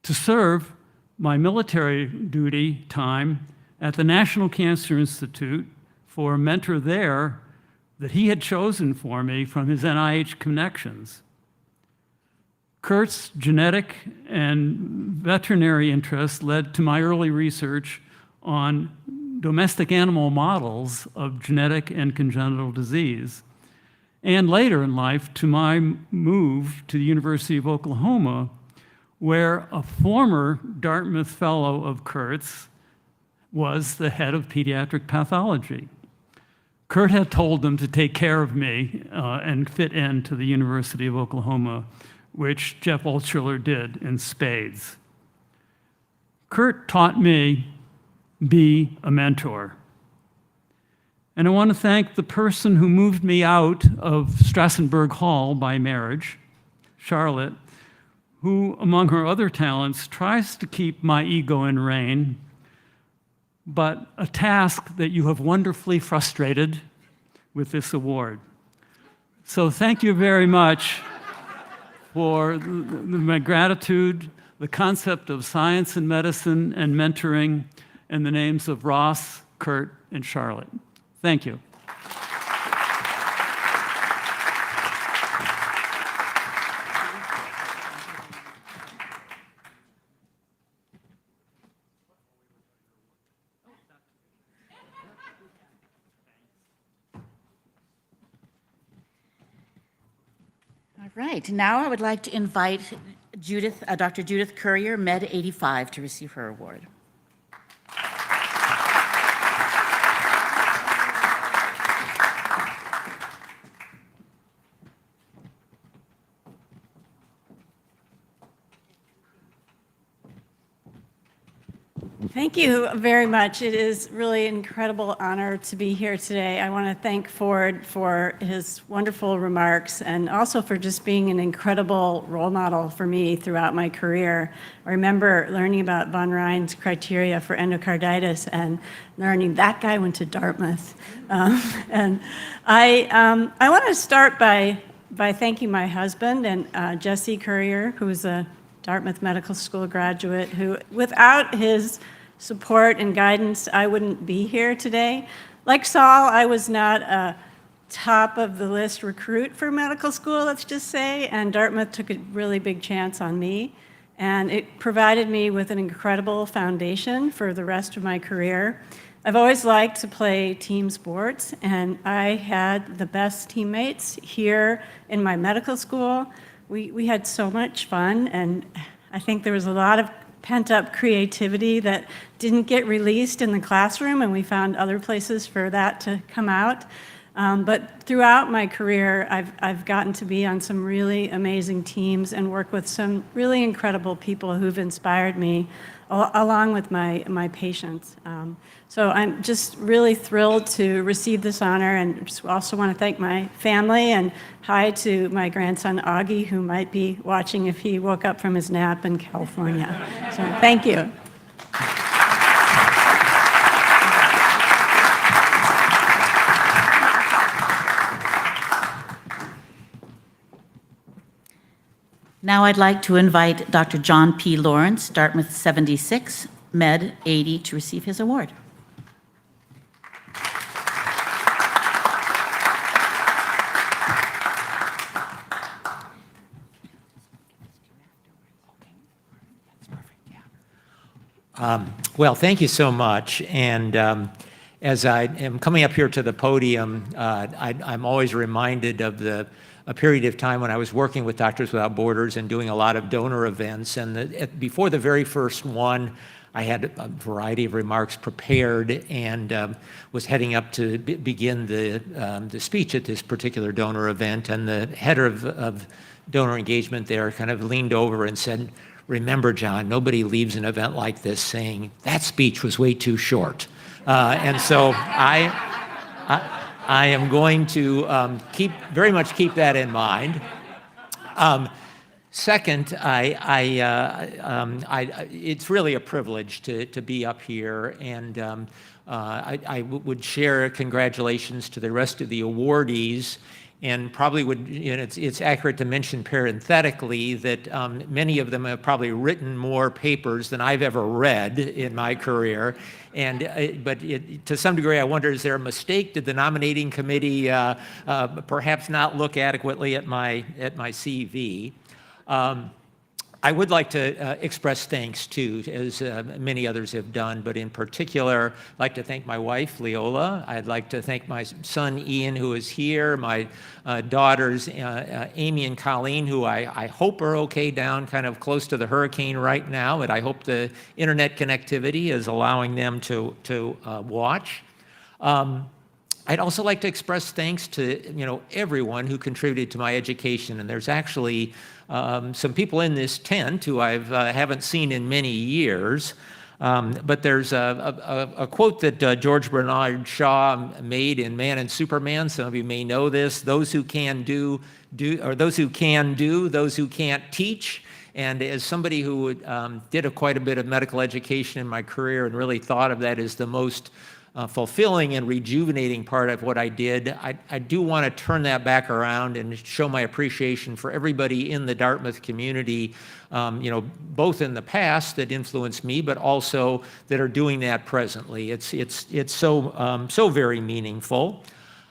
To serve my military duty time at the National Cancer Institute for a mentor there that he had chosen for me from his NIH connections. Kurt's genetic and veterinary interests led to my early research on domestic animal models of genetic and congenital disease, and later in life to my move to the University of Oklahoma, where a former Dartmouth fellow of Kurt's was the head of pediatric pathology. Kurt had told them to take care of me and fit into the University of Oklahoma, which Jeff Altshuler did in spades. Kurt taught me be a mentor. And I want to thank the person who moved me out of Strassenberg Hall by marriage, Charlotte, who, among her other talents, tries to keep my ego in rein, but a task that you have wonderfully frustrated with this award. So thank you very much for my gratitude, the concept of science and medicine and mentoring, and the names of Ross, Kurt, and Charlotte. Thank you. All right, now I would like to invite Dr. Judith Courier, Med 85, to receive her award. Thank you very much. It is really an incredible honor to be here today. I want to thank Ford for his wonderful remarks and also for just being an incredible role model for me throughout my career. I remember learning about von Rein's criteria for endocarditis and learning that guy went to Dartmouth. And I want to start by thanking my husband and Jesse Courier, who is a Dartmouth Medical School graduate, who without his support and guidance, I wouldn't be here today. Like Saul, I was not a top of the list recruit for medical school, let's just say, and Dartmouth took a really big chance on me. And it provided me with an incredible foundation for the rest of my career. I've always liked to play team sports, and I had the best teammates here in my medical school. We had so much fun, and I think there was a lot of pent-up creativity that didn't get released in the classroom, and we found other places for that to come out. But throughout my career, I've gotten to be on some really amazing teams and work with some really incredible people who've inspired me, along with my patients. So I'm just really thrilled to receive this honor, and just also want to thank my family, and hi to my grandson Augie, who might be watching if he woke up from his nap in California. So thank you. Now I'd like to invite Dr. John P. Lawrence, Dartmouth 76, Med 80, to receive his award. Well, thank you so much. And as I am coming up here to the podium, I'm always reminded of a period of time when I was working with Doctors Without Borders and doing a lot of donor events. And before the very first one, I had a variety of remarks prepared and was heading up to begin the speech at this particular donor event. And the head of donor engagement there kind of leaned over and said, "Remember, John, nobody leaves an event like this saying, that speech was way too short." And so I am going to very much keep that in mind. Second, it's really a privilege to be up here, and I would share congratulations to the rest of the awardees. And probably would, it's accurate to mention parenthetically that many of them have probably written more papers than I've ever read in my career. And to some degree, I wonder, is there a mistake? Did the nominating committee perhaps not look adequately at my CV? I would like to express thanks too, as many others have done, but in particular, I'd like to thank my wife, Leola. I'd like to thank my son, Ian, who is here, my daughters, Amy and Colleen, who I hope are okay down kind of close to the hurricane right now, but I hope the internet connectivity is allowing them to watch. I'd also like to express thanks to everyone who contributed to my education, and there's actually some people in this tent who I haven't seen in many years. But there's a quote that George Bernard Shaw made in Man and Superman. Some of you may know this: those who can do, those who can do, those who can't teach. And as somebody who did quite a bit of medical education in my career and really thought of that as the most fulfilling and rejuvenating part of what I did, I do want to turn that back around and show my appreciation for everybody in the Dartmouth community, both in the past that influenced me, but also that are doing that presently. It's so very meaningful.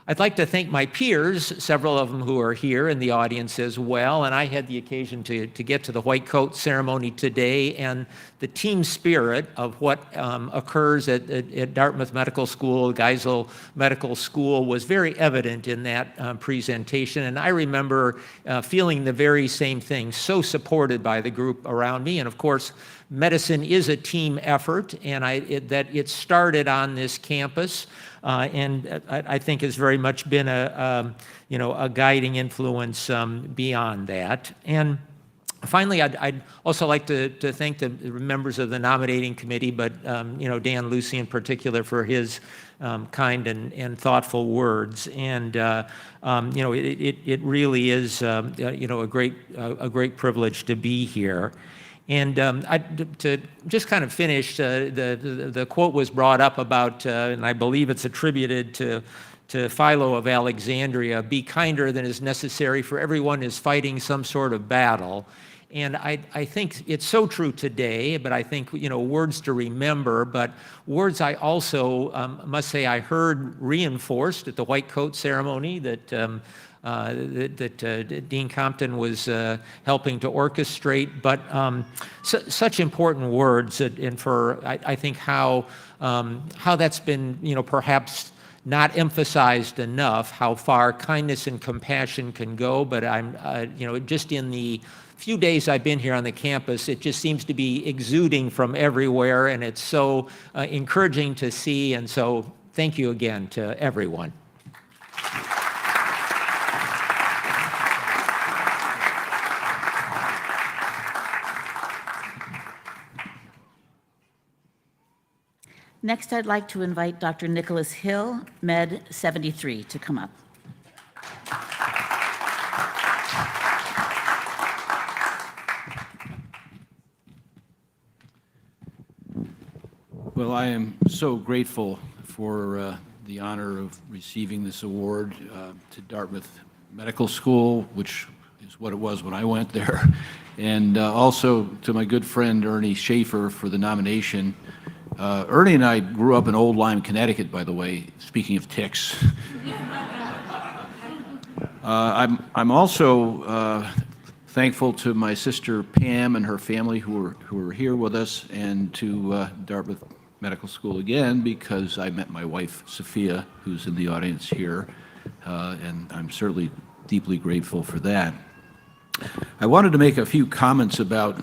I'd like to thank my peers, several of them who are here in the audience as well, and I had the occasion to get to the white coat ceremony today, and the team spirit of what occurs at Dartmouth Medical School, Geisel Medical School, was very evident in that presentation, and I remember feeling the very same thing, so supported by the group around me, and of course, medicine is a team effort, and that it started on this campus. And I think has very much been a guiding influence beyond that. And finally, I'd also like to thank the members of the nominating committee, but Dan Lucy in particular for his kind and thoughtful words. And it really is a great privilege to be here. And to just kind of finish, the quote was brought up about, and I believe it's attributed to Philo of Alexandria, "Be kinder than is necessary, for everyone is fighting some sort of battle." And I think it's so true today, but I think, words to remember, but words I also must say I heard reinforced at the white coat ceremony that Dean Compton was helping to orchestrate, but such important words, and for I think how that's been perhaps not emphasized enough, how far kindness and compassion can go. But I'm just in the few days I've been here on the campus, it just seems to be exuding from everywhere, and it's so encouraging to see. And so thank you again to everyone. Next, I'd like to invite Dr. Nicholas Hill, Med 73, to come up. Well, I am so grateful for the honor of receiving this award to Dartmouth Medical School, which is what it was when I went there, and also to my good friend Ernie Schaefer for the nomination. Ernie and I grew up in Old Lyme, Connecticut, by the way, speaking of ticks. I'm also thankful to my sister Pam and her family who are here with us, and to Dartmouth Medical School again, because I met my wife Sophia, who's in the audience here, and I'm certainly deeply grateful for that. I wanted to make a few comments about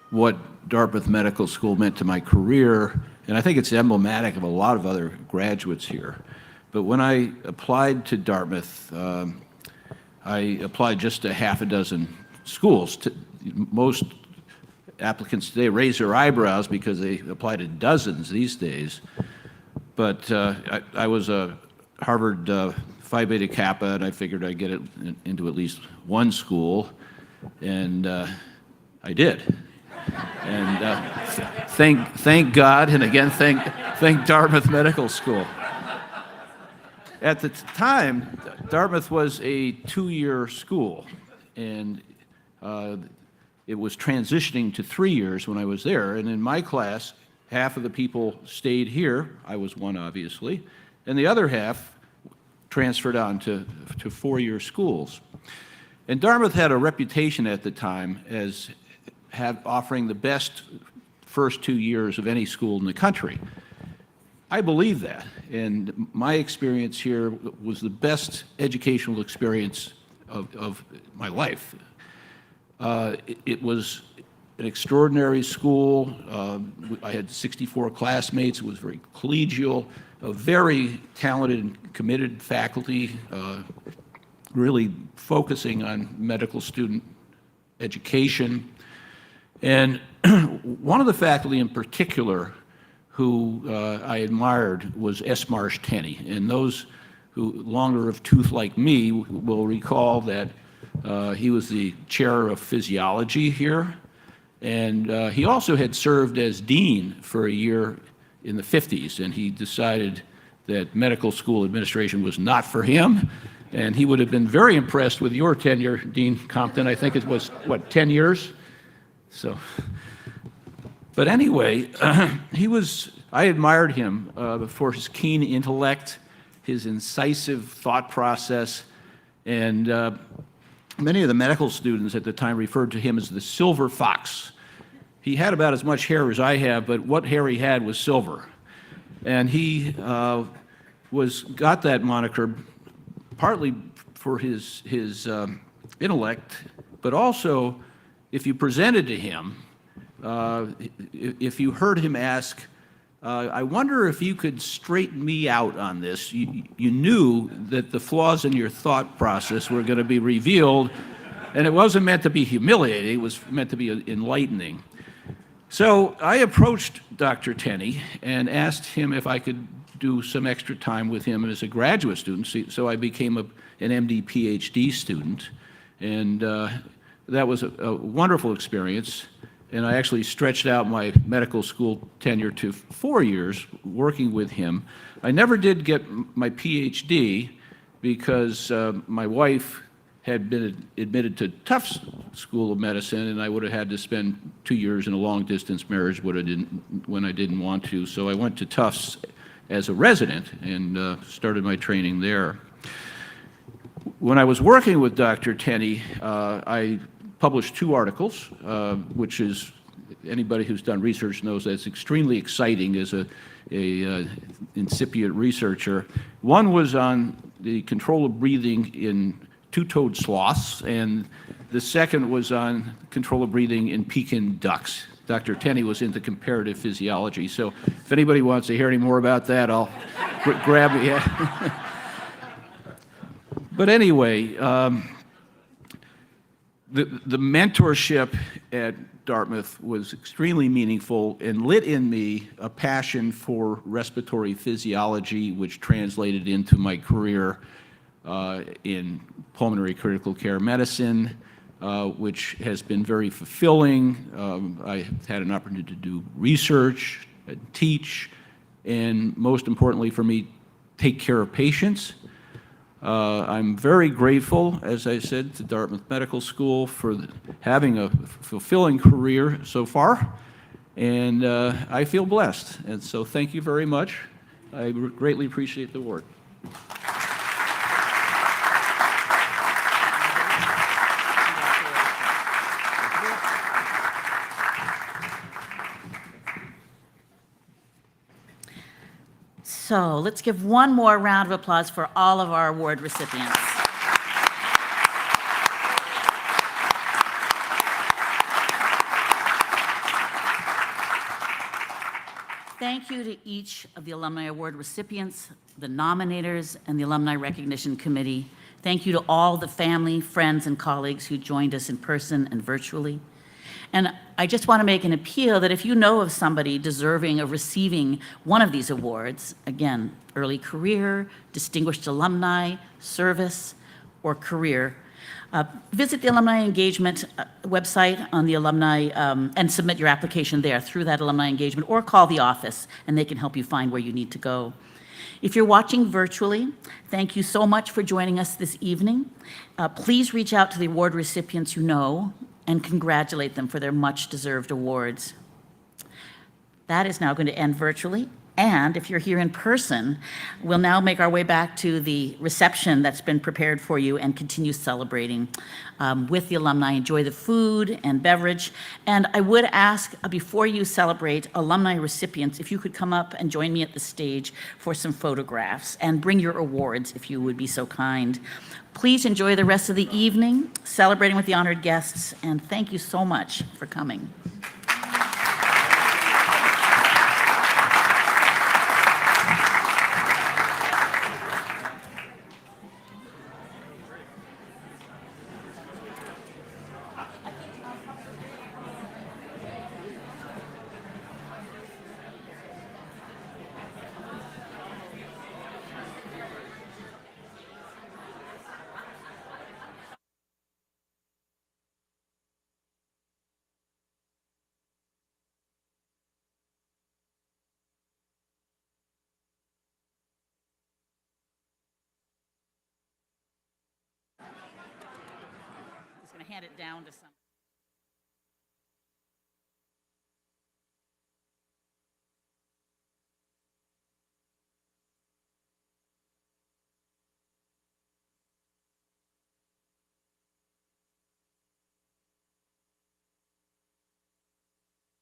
what Dartmouth Medical School meant to my career, and I think it's emblematic of a lot of other graduates here. But when I applied to Dartmouth, I applied just to half a dozen schools. Most applicants today raise their eyebrows because they apply to dozens these days. But I was a Harvard Phi Beta Kappa, and I figured I'd get it into at least one school, and I did. And thank God, and again, thank Dartmouth Medical School. At the time, Dartmouth was a two-year school, and it was transitioning to 3 years when I was there. And in my class, half of the people stayed here. I was one, obviously, and the other half transferred on to four-year schools. And Dartmouth had a reputation at the time as offering the best first 2 years of any school in the country. I believe that, and my experience here was the best educational experience of my life. It was an extraordinary school. I had 64 classmates. It was very collegial, a very talented and committed faculty, really focusing on medical student education. And one of the faculty in particular who I admired was S. Marsh Tenney. And those who longer of tooth like me will recall that he was the chair of physiology here. And he also had served as dean for a year in the 50s, and he decided that medical school administration was not for him. And he would have been very impressed with your tenure, Dean Compton. I think it was, what, 10 years? So, but anyway, I admired him for his keen intellect, his incisive thought process, and many of the medical students at the time referred to him as the silver fox. He had about as much hair as I have, but what hair he had was silver. And he got that moniker partly for his intellect, but also if you presented to him, if you heard him ask, I wonder if you could straighten me out on this, you knew that the flaws in your thought process were going to be revealed, and it wasn't meant to be humiliating, it was meant to be enlightening. So I approached Dr. Tenney and asked him if I could do some extra time with him as a graduate student. So I became an MD PhD student, and that was a wonderful experience. And I actually stretched out my medical school tenure to 4 years working with him. I never did get my PhD because my wife had been admitted to Tufts School of Medicine, and I would have had to spend 2 years in a long-distance marriage when I didn't want to. So I went to Tufts as a resident and started my training there. When I was working with Dr. Tenney, I published 2 articles, which is, anybody who's done research knows that's extremely exciting as a incipient researcher. One was on the control of breathing in two-toed sloths, and the second was on control of breathing in Pekin ducks. Dr. Tenney was into comparative physiology, so if anybody wants to hear any more about that, I'll grab it. Yeah. But anyway, the mentorship at Dartmouth was extremely meaningful and lit in me a passion for respiratory physiology, which translated into my career in pulmonary critical care medicine, which has been very fulfilling. I had an opportunity to do research, teach, and most importantly for me, take care of patients. I'm very grateful, as I said, to Dartmouth Medical School for having a fulfilling career so far, and I feel blessed. And so thank you very much. I greatly appreciate the award. So let's give one more round of applause for all of our award recipients. Thank you to each of the Alumni Award recipients, the nominators, and the Alumni Recognition Committee. Thank you to all the family, friends, and colleagues who joined us in person and virtually. And I just want to make an appeal that if you know of somebody deserving of receiving one of these awards, again, early career, distinguished alumni, service, or career, visit the Alumni Engagement website on the Alumni and submit your application there through that Alumni Engagement, or call the office and they can help you find where you need to go. If you're watching virtually, thank you so much for joining us this evening. Please reach out to the award recipients you know and congratulate them for their much-deserved awards. That is now going to end virtually. And if you're here in person, we'll now make our way back to the reception that's been prepared for you and continue celebrating with the alumni. Enjoy the food and beverage. And I would ask, before you celebrate alumni recipients, if you could come up and join me at the stage for some photographs and bring your awards if you would be so kind. Please enjoy the rest of the evening, celebrating with the honored guests, and thank you so much for coming. hand it down to some.